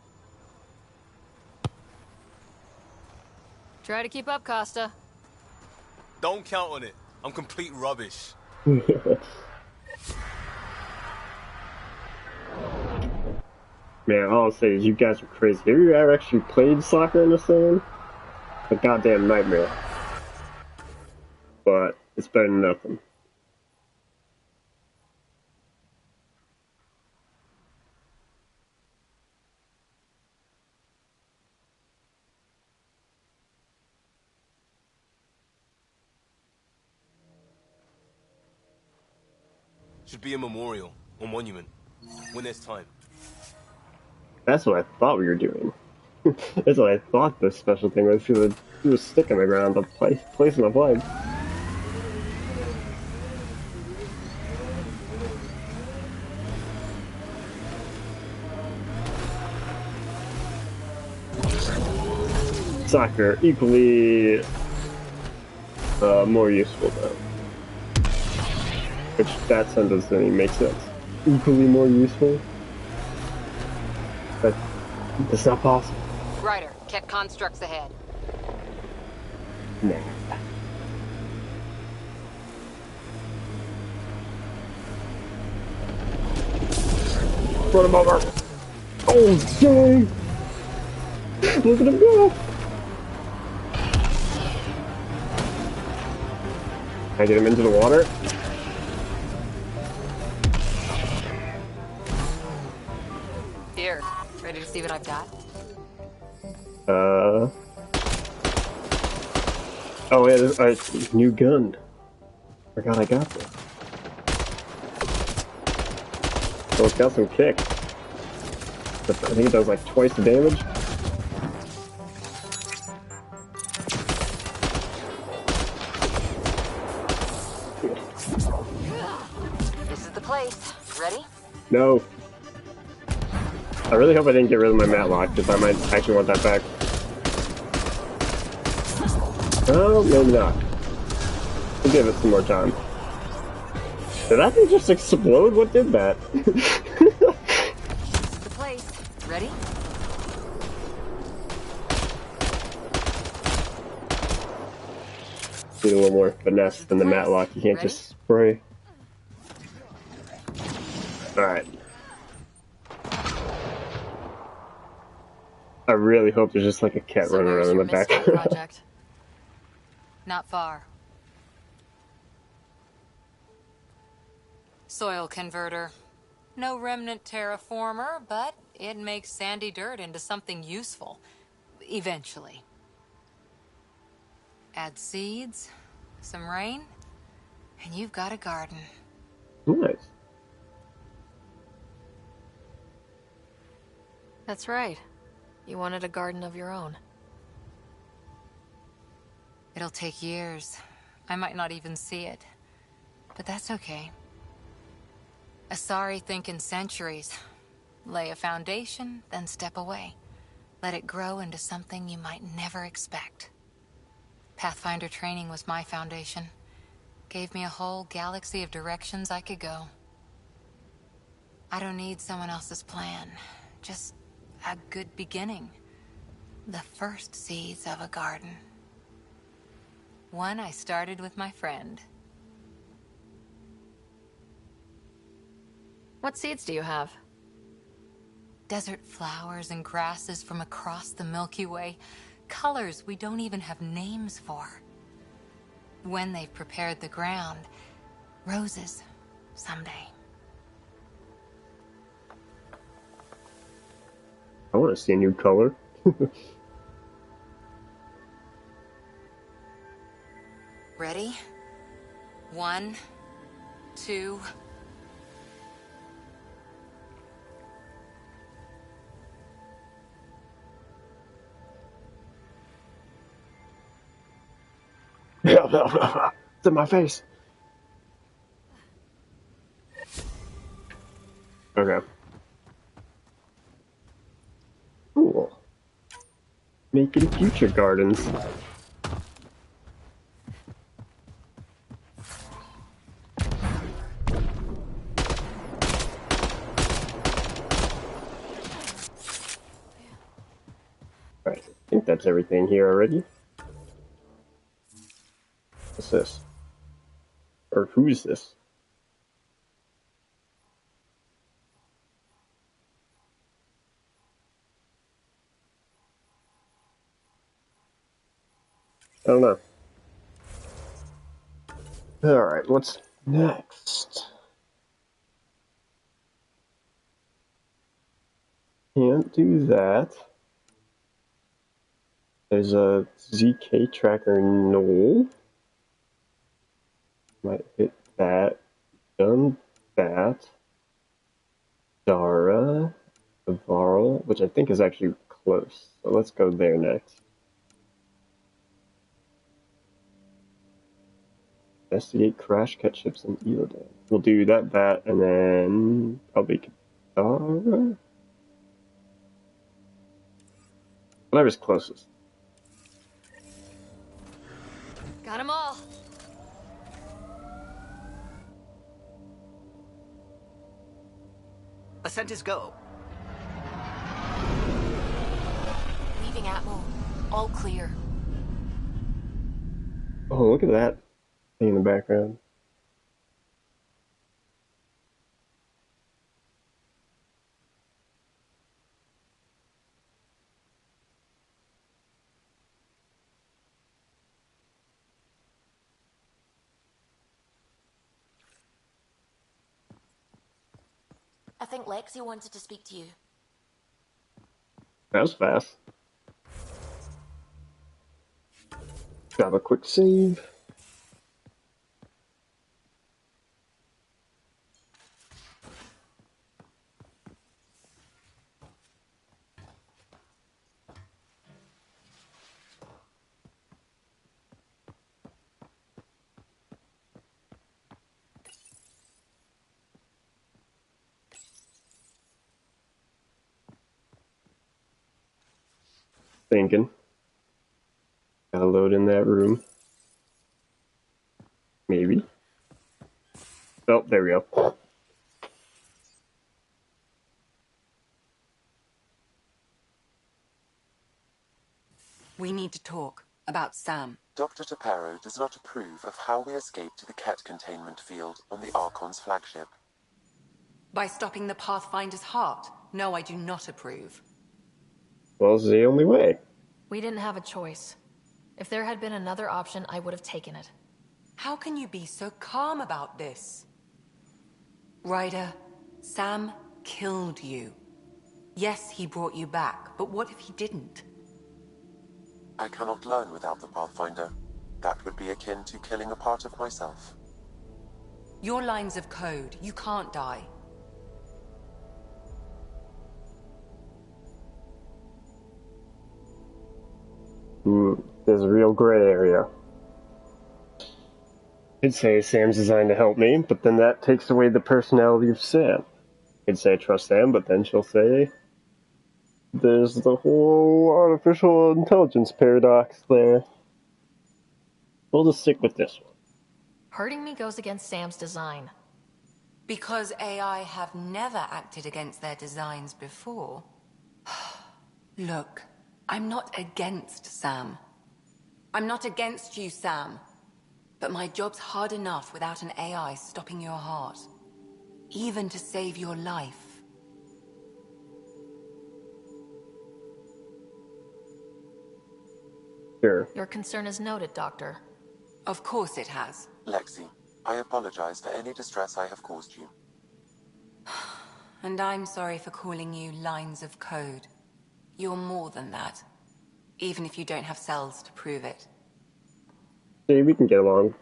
Try to keep up, Costa. Don't count on it. I'm complete rubbish. Man, all I'll say is you guys are crazy. Have you ever actually played soccer in the sand? It's a goddamn nightmare. But it's better than nothing. Should be a memorial or monument when there's time. That's what I thought we were doing. That's what I thought the special thing was. Through a stick in the ground, the placing the flag. Soccer, equally more useful though. Which that sentence doesn't even make sense. Equally more useful? That's not possible. Ryder, Keck constructs ahead. No. Run him over! Oh, dang! Look at him go! Can I get him into the water? Ready to see what I've got? Oh yeah, this new gun. Forgot I got this. Oh, it's got some kick. I think it does like twice the damage. This is the place. Ready? No. I really hope I didn't get rid of my matlock, because I might actually want that back. Oh, maybe not. We'll give it some more time. Did that thing just explode? What did that? This is the place. Ready? Need a little more finesse than the matlock. You can't just spray. Alright. I really hope there's just like a cat running around in the back. Project? Not far. Soil converter. No remnant terraformer, but it makes sandy dirt into something useful. Eventually. Add seeds, some rain, and you've got a garden. Nice. That's right. You wanted a garden of your own. It'll take years. I might not even see it. But that's okay. Asari think in centuries. Lay a foundation, then step away. Let it grow into something you might never expect. Pathfinder training was my foundation. Gave me a whole galaxy of directions I could go. I don't need someone else's plan. Just a good beginning. The first seeds of a garden. One I started with my friend. What seeds do you have? Desert flowers and grasses from across the Milky Way. Colors we don't even have names for. When they've prepared the ground, roses someday. I want to see a new color. Ready? 1, 2... It's in my face. Okay. Cool. Making future gardens. Alright, I think that's everything here already. What's this? Or who's this? I don't know. Alright, what's next? Can't do that. There's a ZK tracker null. Might hit that. Done that. Dara. Varl, which I think is actually close. So let's go there next. Investigate crash cut ships in Eodan. We'll do that, and then probably Dara? Whatever's closest. Got them all. Ascent is go. Leaving Atmo. All clear. Oh, look at that thing in the background. I think Lexi wanted to speak to you. That was fast. Grab a quick save. Thinking. Gotta load in that room. Maybe. Oh, there we go. We need to talk about Sam. Dr. Taparo does not approve of how we escaped to the Ket containment field on the Archon's flagship. By stopping the Pathfinder's heart? No, I do not approve. Well, it's the only way. We didn't have a choice. If there had been another option, I would have taken it. How can you be so calm about this? Ryder, Sam killed you. Yes, he brought you back, but what if he didn't? I cannot learn without the Pathfinder. That would be akin to killing a part of myself. Your lines of code, you can't die. There's a real gray area. I'd say Sam's designed to help me, but then that takes away the personality of Sam. I'd say I trust Sam, but then she'll say there's the whole artificial intelligence paradox there. We'll just stick with this one. Hurting me goes against Sam's design. Because AI have never acted against their designs before. Look, I'm not against Sam. I'm not against you, Sam. But my job's hard enough without an AI stopping your heart. Even to save your life. Sure. Your concern is noted, Doctor. Of course it has. Lexi, I apologize for any distress I have caused you. And I'm sorry for calling you lines of code. You're more than that. Even if you don't have cells to prove it. See, we can get along.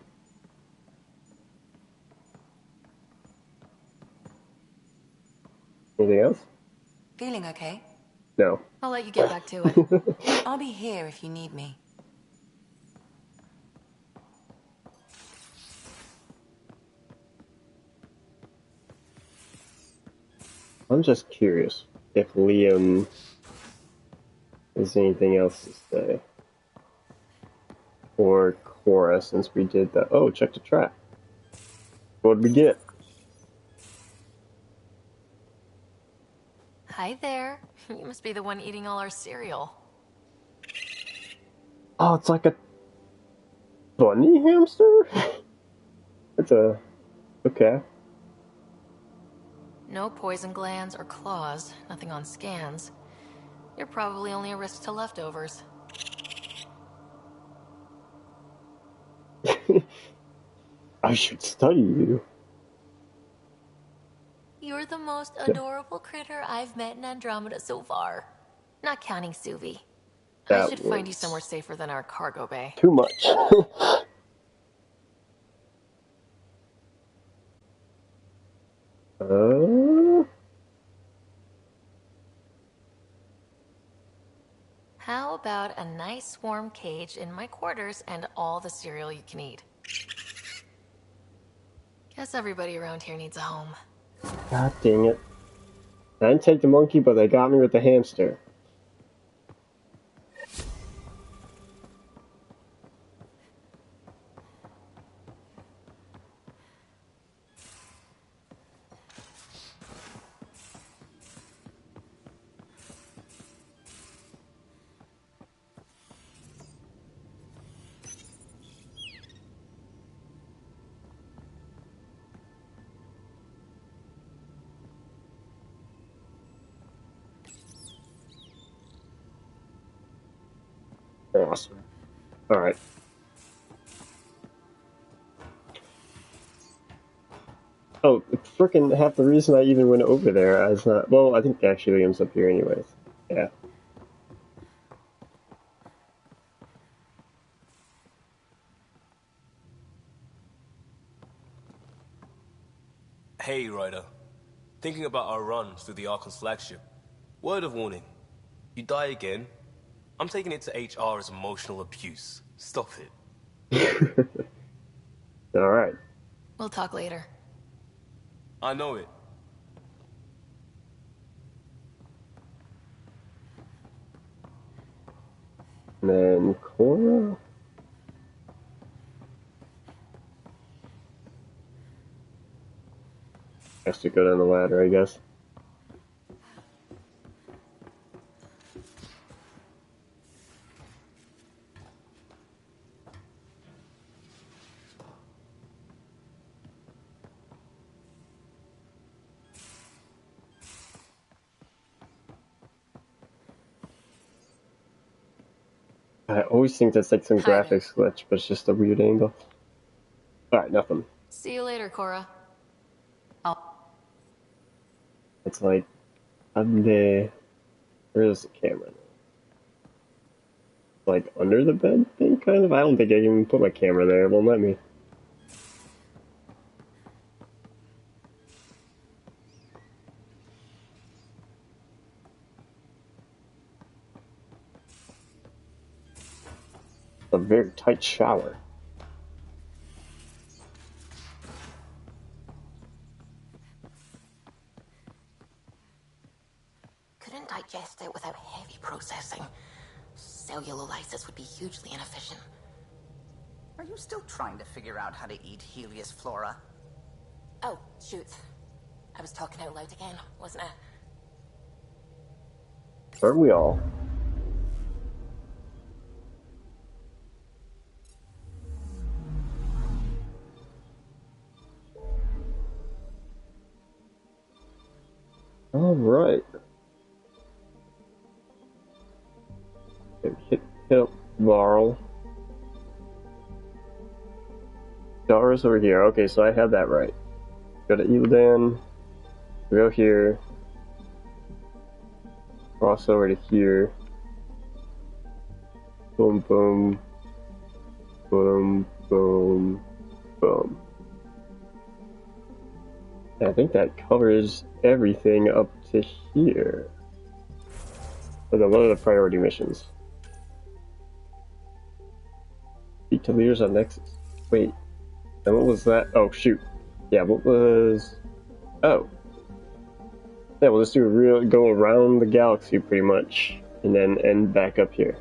Anything else? Feeling okay? No. I'll let you get back to it. I'll be here if you need me. I'm just curious if Liam has anything else to say. Or Cora, since we did that. Oh, check the trap. What did we get? Hi there. You must be the one eating all our cereal. Oh, it's like a bunny hamster? It's a... okay. No poison glands or claws, nothing on scans. You're probably only a risk to leftovers. I should study you. You're the most adorable critter I've met in Andromeda so far. Not counting Suvi. I should find you somewhere safer than our cargo bay. Too much. How about a nice warm cage in my quarters and all the cereal you can eat? Guess everybody around here needs a home. God dang it. I didn't take the monkey, but they got me with the hamster. Awesome. Alright. Oh, frickin' half the reason I even went over there is not... Well, I think actually Liam's up here anyways. Yeah. Hey, Ryder. Thinking about our run through the Archon's flagship. Word of warning. You die again, I'm taking it to HR as emotional abuse. Stop it. Alright. We'll talk later. I know it. And then Cora? Has to go down the ladder, I guess. I always think that's like some graphics glitch, but it's just a weird angle. Alright, nothing. See you later, Cora. It's like, where's the camera? Like under the bed thing, kind of? I don't think I can put my camera there. It won't let me. A very tight shower. Couldn't digest it without heavy processing. Cellulolysis would be hugely inefficient. Are you still trying to figure out how to eat Helios flora? Oh, shoot. I was talking out loud again, wasn't I? Aren't we all? Alright. Hit up Varl. Dara's over here. Okay, so I had that right. Go to Illidan. Go here. Cross over to here. Boom, boom. Boom, boom, boom. I think that covers everything up to here. So then what are the priority missions? Speak to leaders on Nexus. Wait. And what was that? Oh, shoot. Yeah, what was... Oh. Yeah, we'll just go around the galaxy pretty much. And then end back up here.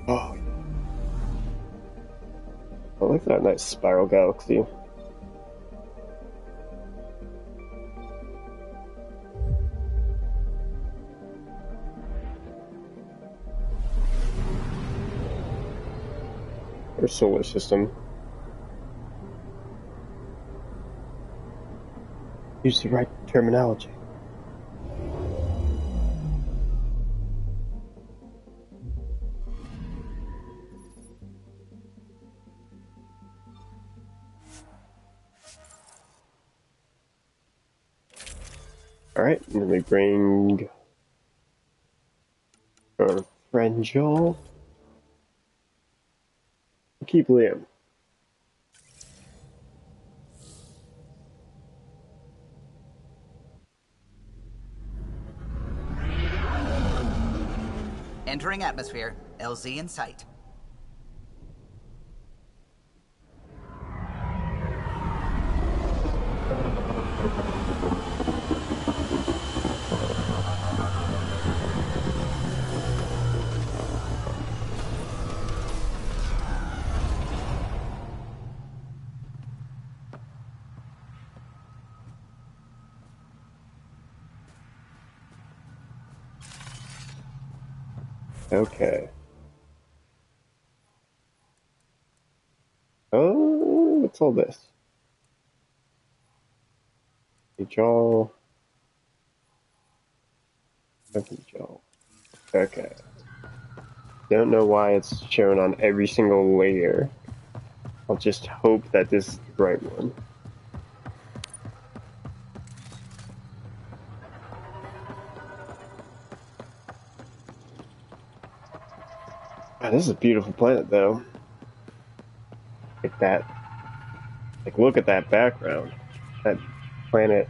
Oh. I like that nice spiral galaxy. Or solar system. Use the right terminology. Alright, let me bring our friend Joel. Keep Liam. Entering atmosphere. LZ in sight. Okay. Oh, what's all this? Joel. Okay. Don't know why it's shown on every single layer. I'll just hope that this is the right one. Oh, this is a beautiful planet, though. Like that. Like, look at that background. That planet.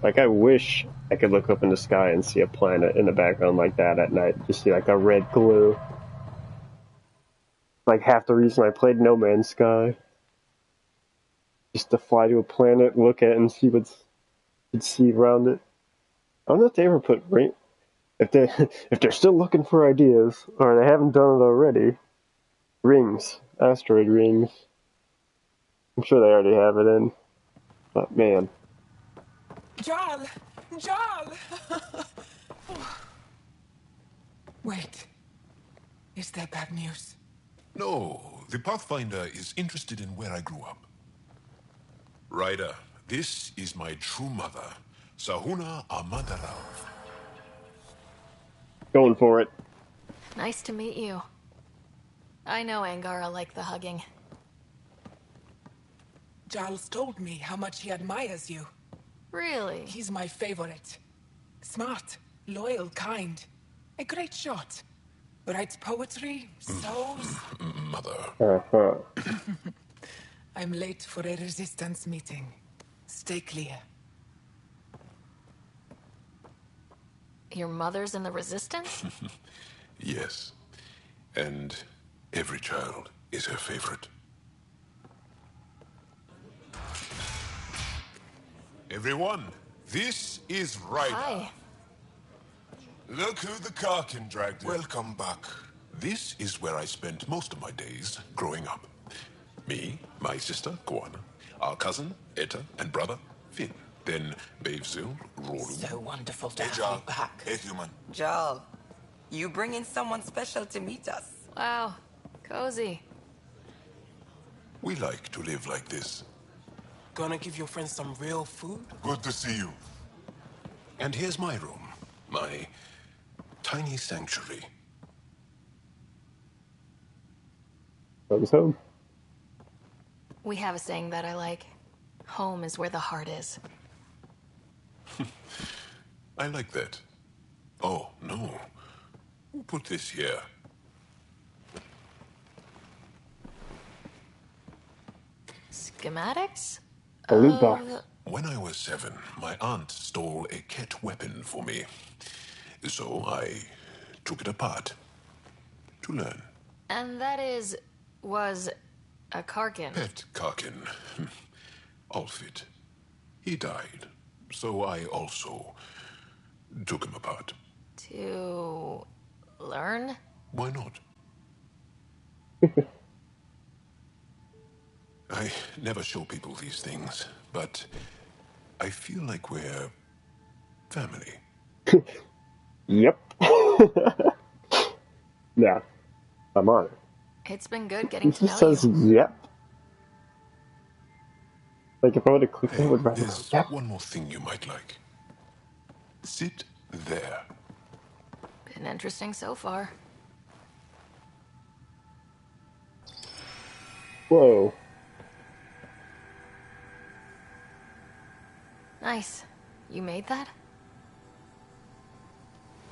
Like, I wish I could look up in the sky and see a planet in the background like that at night. Just see, like, a red glow. Like, half the reason I played No Man's Sky. Just to fly to a planet, look at it, and see what's... you see around it. I don't know if they ever put... If they're still looking for ideas, or they haven't done it already, rings. Asteroid rings. I'm sure they already have it in. But, man... Jarl! Jarl! Wait. Is that bad news? No, the Pathfinder is interested in where I grew up. Ryder, this is my true mother, Sahuna Amadarao. Going for it. Nice to meet you. I know Angara liked the hugging. Giles told me how much he admires you. Really? He's my favorite. Smart, loyal, kind. A great shot. Writes poetry, sews... Mother. I'm late for a resistance meeting. Stay clear. Your mother's in the Resistance? Yes. And every child is her favorite. Everyone, this is Ryder. Hi. Look who the Karkin dragged in. Welcome back. This is where I spent most of my days growing up. Me, my sister, Guana, our cousin, Etta, and brother, Finn. Then Bavzil, Roru. So wonderful to have you back. Hey, human. Jarl, you bring in someone special to meet us. Wow, cozy. We like to live like this. Gonna give your friends some real food? Good to see you. And here's my room. My tiny sanctuary. Home's home. We have a saying that I like. Home is where the heart is. I like that. Oh, no. Who put this here? Schematics? A loot box. When I was 7, my aunt stole a Ket weapon for me. So I took it apart to learn. And that was a Karkin. Pet Karkin. Alfit. He died. So I also took him apart. To learn? Why not? I never show people these things, but I feel like we're family. Yep. Yeah, I'm on it. It's been good getting to He know says you. yep. Like if I would have clicked Hey, it, would rather there's yep. one more thing you might like. Sit there. Been interesting so far. Whoa. Nice. You made that?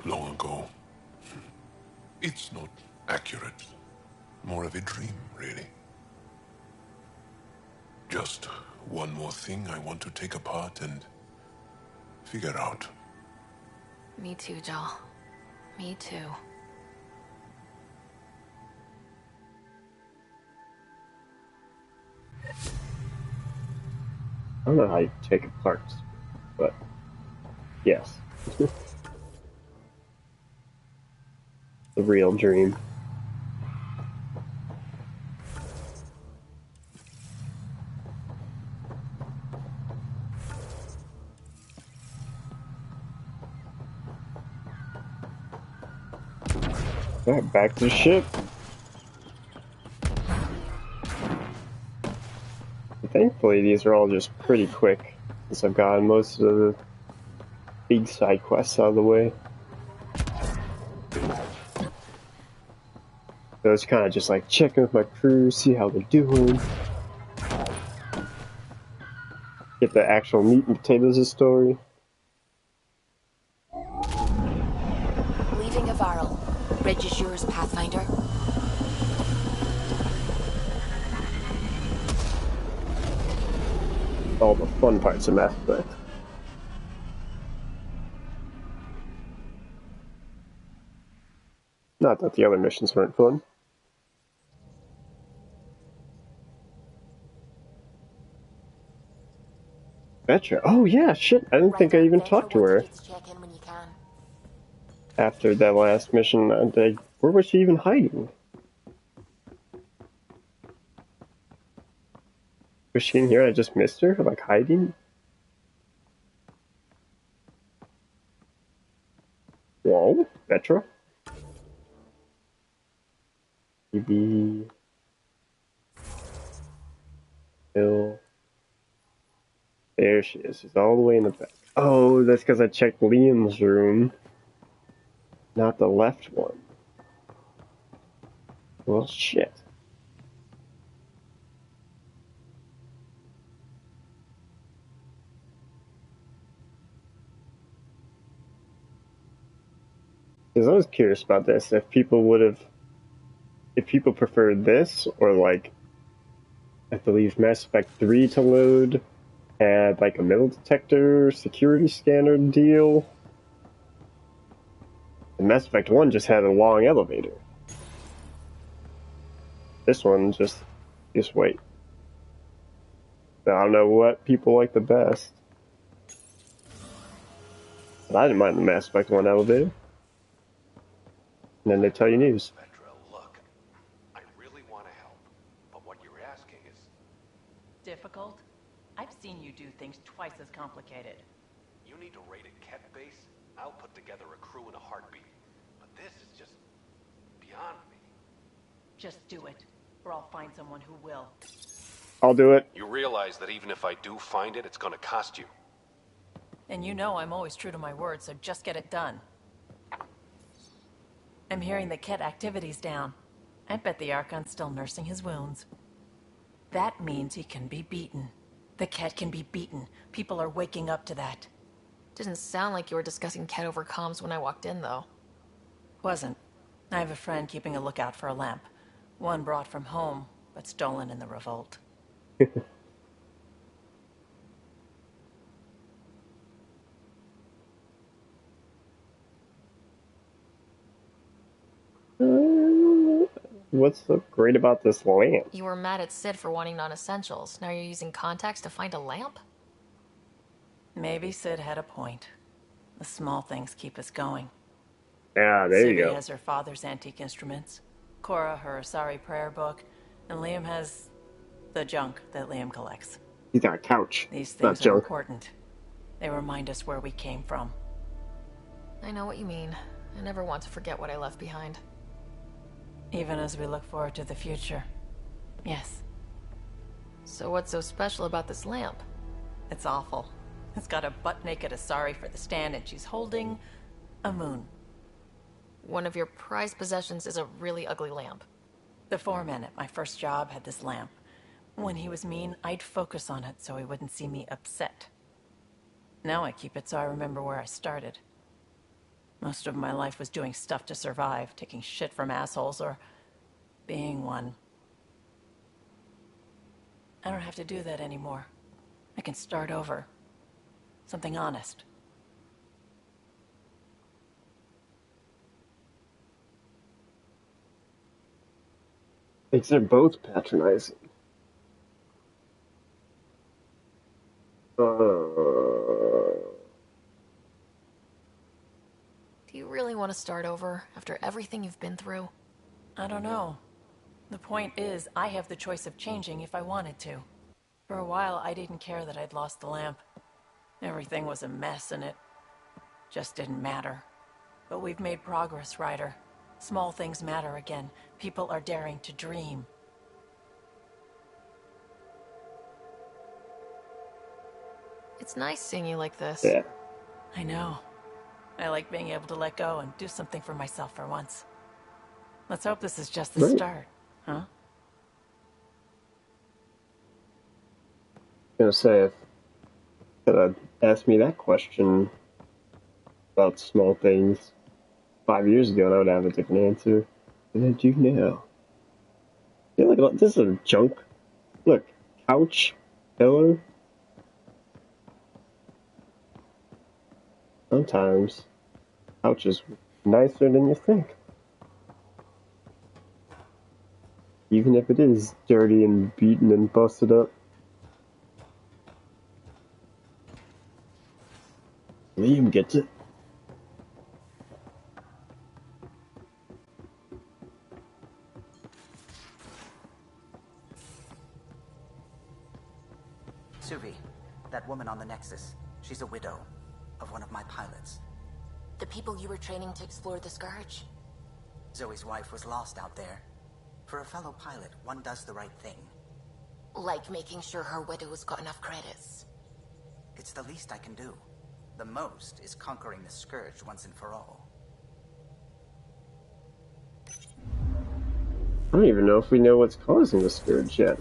Long ago. It's not accurate. More of a dream, really. Just one more thing I want to take apart and figure out. Me too, Jal. Me too. I don't know how you take apart, but yes. The real dream. Alright, back to the ship. Thankfully, these are all just pretty quick Since I've gotten most of the big side quests out of the way. So it's kind of just like checking with my crew, see how they're doing. Get the actual meat and potatoes of the story. Leaving Avaril. Bridge is yours, Pathfinder. All the fun parts of Mass Effect. Not that the other missions weren't fun. Vetra. Oh yeah, shit. I didn't think I even talked to her. After that last mission, where was she even hiding? Was she in here? I just missed her? Like hiding? Whoa, Vetra? Maybe... Bill... There she is. She's all the way in the back. Oh, that's because I checked Liam's room. Not the left one. Well, shit. Because I was curious about this, if people preferred this, or like, I believe Mass Effect 3 to load had like a metal detector security scanner deal. And Mass Effect 1 just had a long elevator. This one just wait. I don't know what people like the best. But I didn't mind the Mass Effect 1 elevator. And then they tell you news. Petra, look. I really want to help, but what you're asking is... Difficult? I've seen you do things twice as complicated. You need to raid a Ket base? I'll put together a crew in a heartbeat. But this is just... beyond me. Just do it, or I'll find someone who will. I'll do it. You realize that even if I do find it, it's gonna cost you. And you know I'm always true to my word, so just get it done. I'm hearing the Ket activity's down. I bet the Archon's still nursing his wounds. That means he can be beaten. The Ket can be beaten. People are waking up to that. Didn't sound like you were discussing Ket over comms when I walked in, though. Wasn't. I have a friend keeping a lookout for a lamp. One brought from home, but stolen in the revolt. What's so great about this lamp? You were mad at Sid for wanting non-essentials. Now you're using contacts to find a lamp? Maybe Sid had a point. The small things keep us going. Yeah, there you go. Sylvie has her father's antique instruments, Cora her Asari prayer book, and Liam has the junk that Liam collects. He's got a couch. These things are important. They remind us where we came from. I know what you mean. I never want to forget what I left behind. Even as we look forward to the future. Yes. So what's so special about this lamp? It's awful. It's got a butt-naked Asari for the stand, and she's holding a moon. One of your prized possessions is a really ugly lamp. The foreman at my first job had this lamp. When he was mean, I'd focus on it so he wouldn't see me upset. Now I keep it so I remember where I started. Most of my life was doing stuff to survive, taking shit from assholes, or being one. I don't have to do that anymore. I can start over. Something honest. They're both patronizing. Do you really want to start over after everything you've been through? I don't know. The point is, I have the choice of changing if I wanted to. For a while, I didn't care that I'd lost the lamp. Everything was a mess and it just didn't matter. But we've made progress, Ryder. Small things matter again. People are daring to dream. It's nice seeing you like this. Yeah. I know. I like being able to let go and do something for myself for once. Let's hope this is just the start, huh? I was gonna say, if you could have asked me that question about small things 5 years ago, and I would have a different answer than I do now. Yeah, look, this is a junk. Look, couch, pillow. Sometimes, couch is nicer than you think. Even if it is dirty and beaten and busted up. Liam gets it. Suvi, that woman on the Nexus, she's a widow of one of my pilots. The people you were training to explore the Scourge? Zoe's wife was lost out there. For a fellow pilot, one does the right thing. Like making sure her widow's got enough credits. It's the least I can do. The most is conquering the Scourge once and for all. I don't even know if we know what's causing the Scourge yet.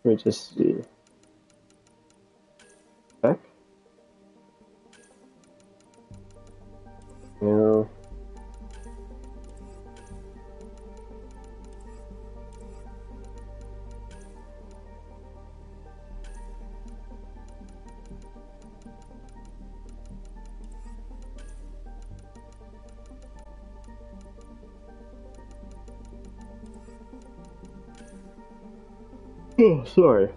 Let me just see. Back? No. Oh, sorry.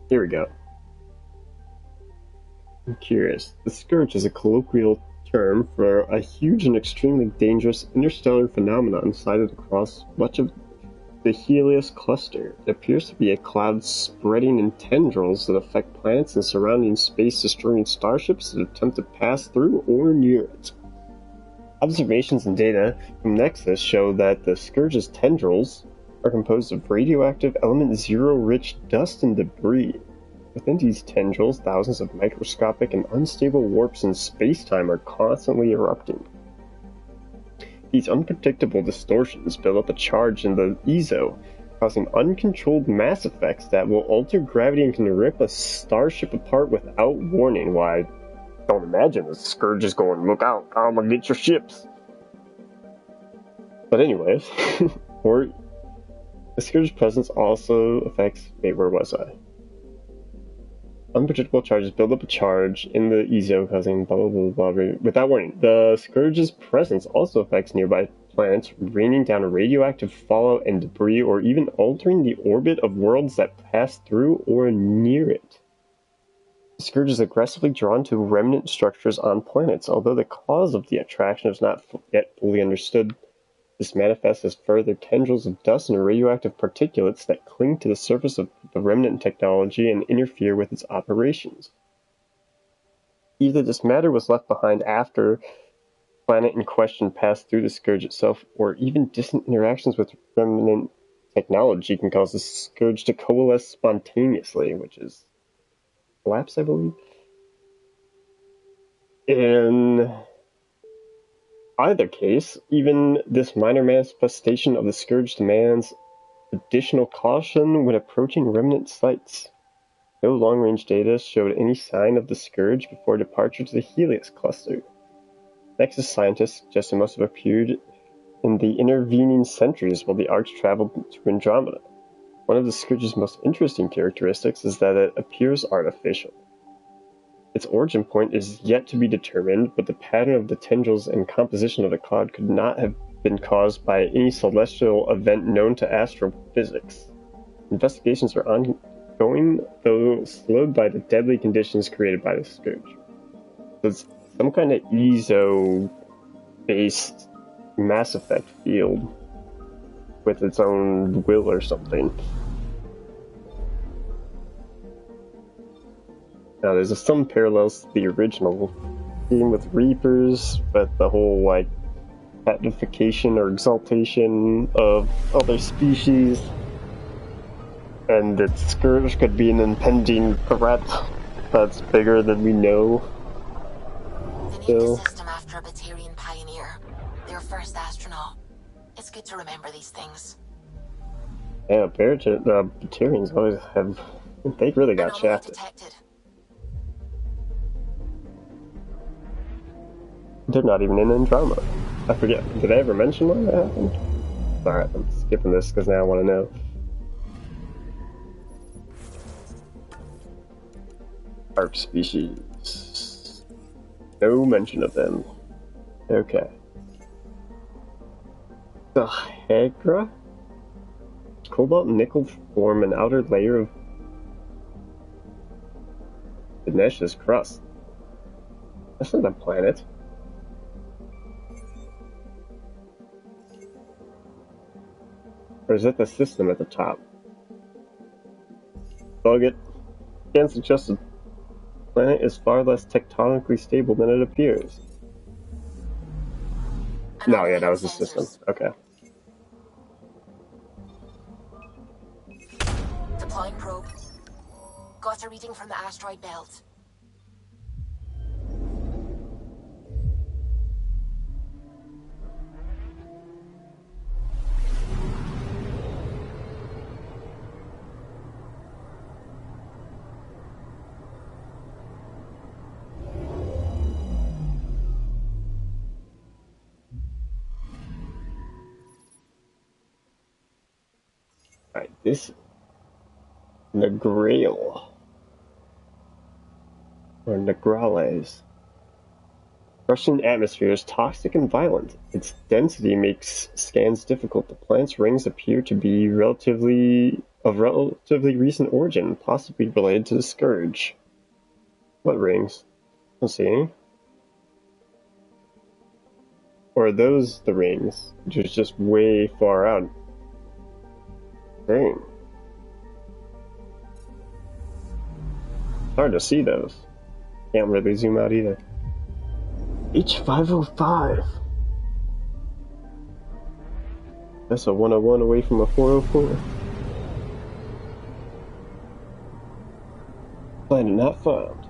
Here we go. I'm curious. The Scourge is a colloquial term for a huge and extremely dangerous interstellar phenomenon sighted across much of the Helios cluster. It appears to be a cloud spreading in tendrils that affect planets and surrounding space, destroying starships that attempt to pass through or near it. Observations and data from Nexus show that the Scourge's tendrils are composed of radioactive element zero-rich dust and debris. Within these tendrils, thousands of microscopic and unstable warps in space-time are constantly erupting. These unpredictable distortions build up a charge in the EZO, causing uncontrolled mass effects that will alter gravity and can rip a starship apart without warning. Why, don't imagine the Scourge is going, look out, I'm gonna get your ships. But anyways, the Scourge's presence also affects, wait, where was I? Unpredictable charges build up a charge in the EZO, causing blah blah blah blah without warning. The Scourge's presence also affects nearby planets, raining down radioactive fallout and debris, or even altering the orbit of worlds that pass through or near it. The Scourge is aggressively drawn to remnant structures on planets. Although the cause of the attraction is not yet fully understood, this manifests as further tendrils of dust and radioactive particulates that cling to the surface of the remnant technology and interfere with its operations. Either this matter was left behind after the planet in question passed through the Scourge itself, or even distant interactions with remnant technology can cause the Scourge to coalesce spontaneously, which is collapse, I believe. In either case, even this minor manifestation of the Scourge demands additional caution when approaching remnant sites. No long-range data showed any sign of the Scourge before departure to the Helios cluster. Nexus scientists suggest it must have appeared in the intervening centuries while the Arks traveled to Andromeda. One of the Scourge's most interesting characteristics is that it appears artificial. Its origin point is yet to be determined, but the pattern of the tendrils and composition of the cloud could not have been caused by any celestial event known to astrophysics. Investigations are ongoing, though slowed by the deadly conditions created by the Scourge. So it's some kind of EZO-based Mass Effect field with its own will or something. Now, there's some parallels to the original theme with Reapers, but the whole, like, Beatification or exaltation of other species, and its scourge could be an impending threat that's bigger than we know. They named the system after a Batarian pioneer, their first astronaut. It's good to remember these things. Yeah, Batarians always have. They really got shafted. Detected. They're not even in Andromeda. I forget. Did I ever mention when that happened? Alright, I'm skipping this because now I want to know. Arc species. No mention of them. Okay. The Hegra? Cobalt and nickel form an outer layer of Dinesh's crust. That's not a planet. Or is that the system at the top? Bug it. Can't suggest the planet is far less tectonically stable than it appears. No, yeah, that was the system. Okay. Deploying probe. Got a reading from the asteroid belt. Alright, this Negrale or Negrales. Russian atmosphere is toxic and violent. Its density makes scans difficult. The planet's rings appear to be of relatively recent origin, possibly related to the Scourge. What rings? I don't see any. Or are those the rings, which is just way far out? Dang. Hard to see those. Can't really zoom out either. H505. That's a 101 away from a 404. Planet not found.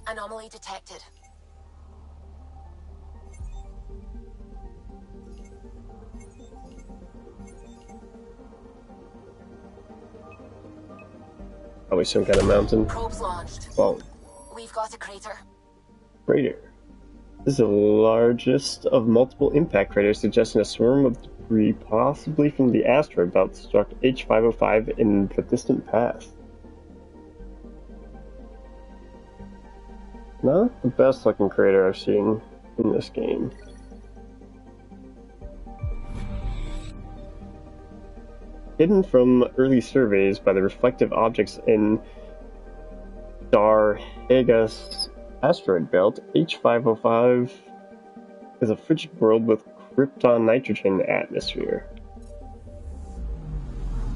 Anomaly detected. Probably some kind of mountain. Probes launched. Wow. We've got a crater. Crater. This is the largest of multiple impact craters, suggesting a swarm of debris, possibly from the asteroid belt, struck H505 in the distant past. Not the best looking crater I've seen in this game. Hidden from early surveys by the reflective objects in Darhegas asteroid belt, H505 is a frigid world with krypton nitrogen atmosphere.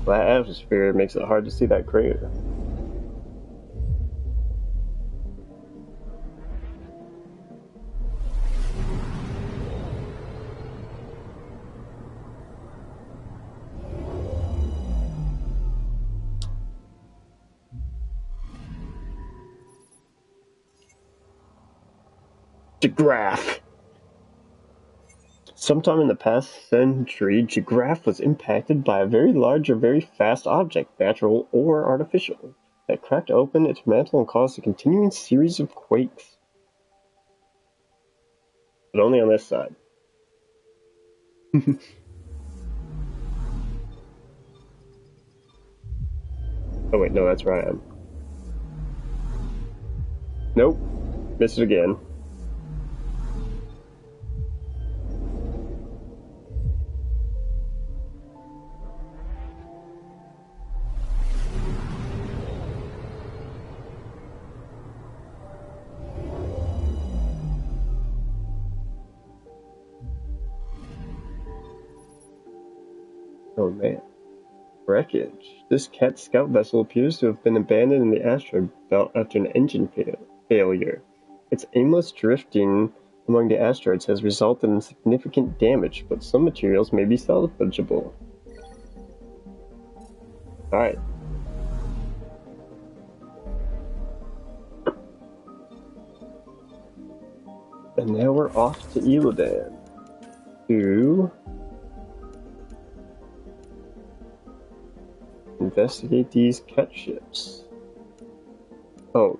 That atmosphere makes it hard to see that crater. Graph. Sometime in the past century, Graph was impacted by a very large or very fast object, natural or artificial, that cracked open its mantle and caused a continuing series of quakes. But only on this side. Oh wait, no, that's where I am. Nope. Missed it again. Oh man. Wreckage. This Ket scout vessel appears to have been abandoned in the asteroid belt after an engine failure. Its aimless drifting among the asteroids has resulted in significant damage, but some materials may be salvageable. Alright. And now we're off to Illidan to investigate these Ket ships. Oh,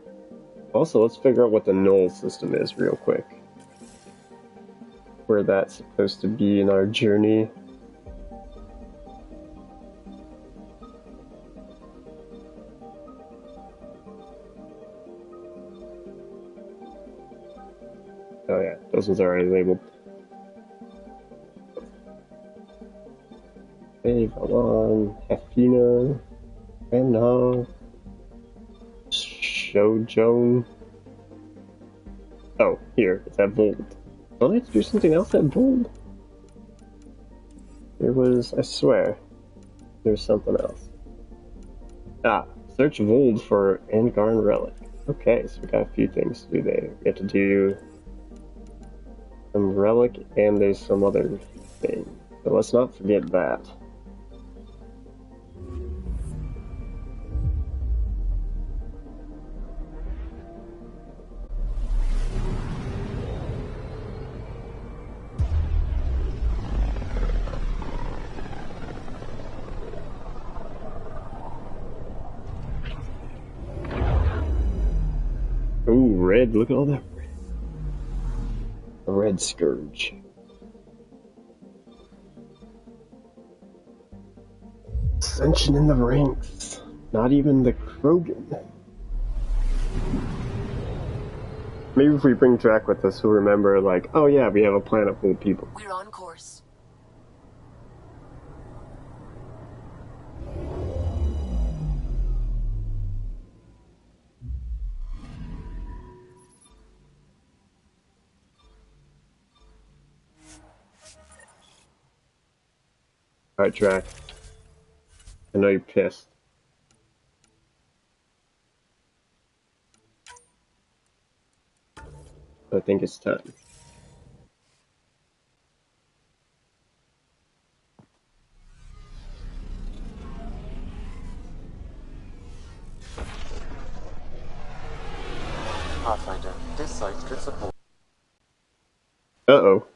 also let's figure out what the null system is real quick. Where that's supposed to be in our journey. Oh yeah, those ones are already labeled. Avalon, Hefina, Renha, Shoujon. Oh, here, it's at Vold. Don't I have to do something else at Vold? There was, I swear, there's something else. Ah, search Vold for Angarn Relic. Okay, so we got a few things to do there. We have to do some relic, and there's some other thing. So let's not forget that. Ooh, red, look at all that red. A red scourge. Ascension in the ranks. Not even the Krogan. Maybe if we bring Drac with us, we'll remember, like, oh yeah, we have a planet full of people. We're on course. Alright, Drac. I know you're pissed. I think it's time. Pathfinder, this site could support. Uh-oh.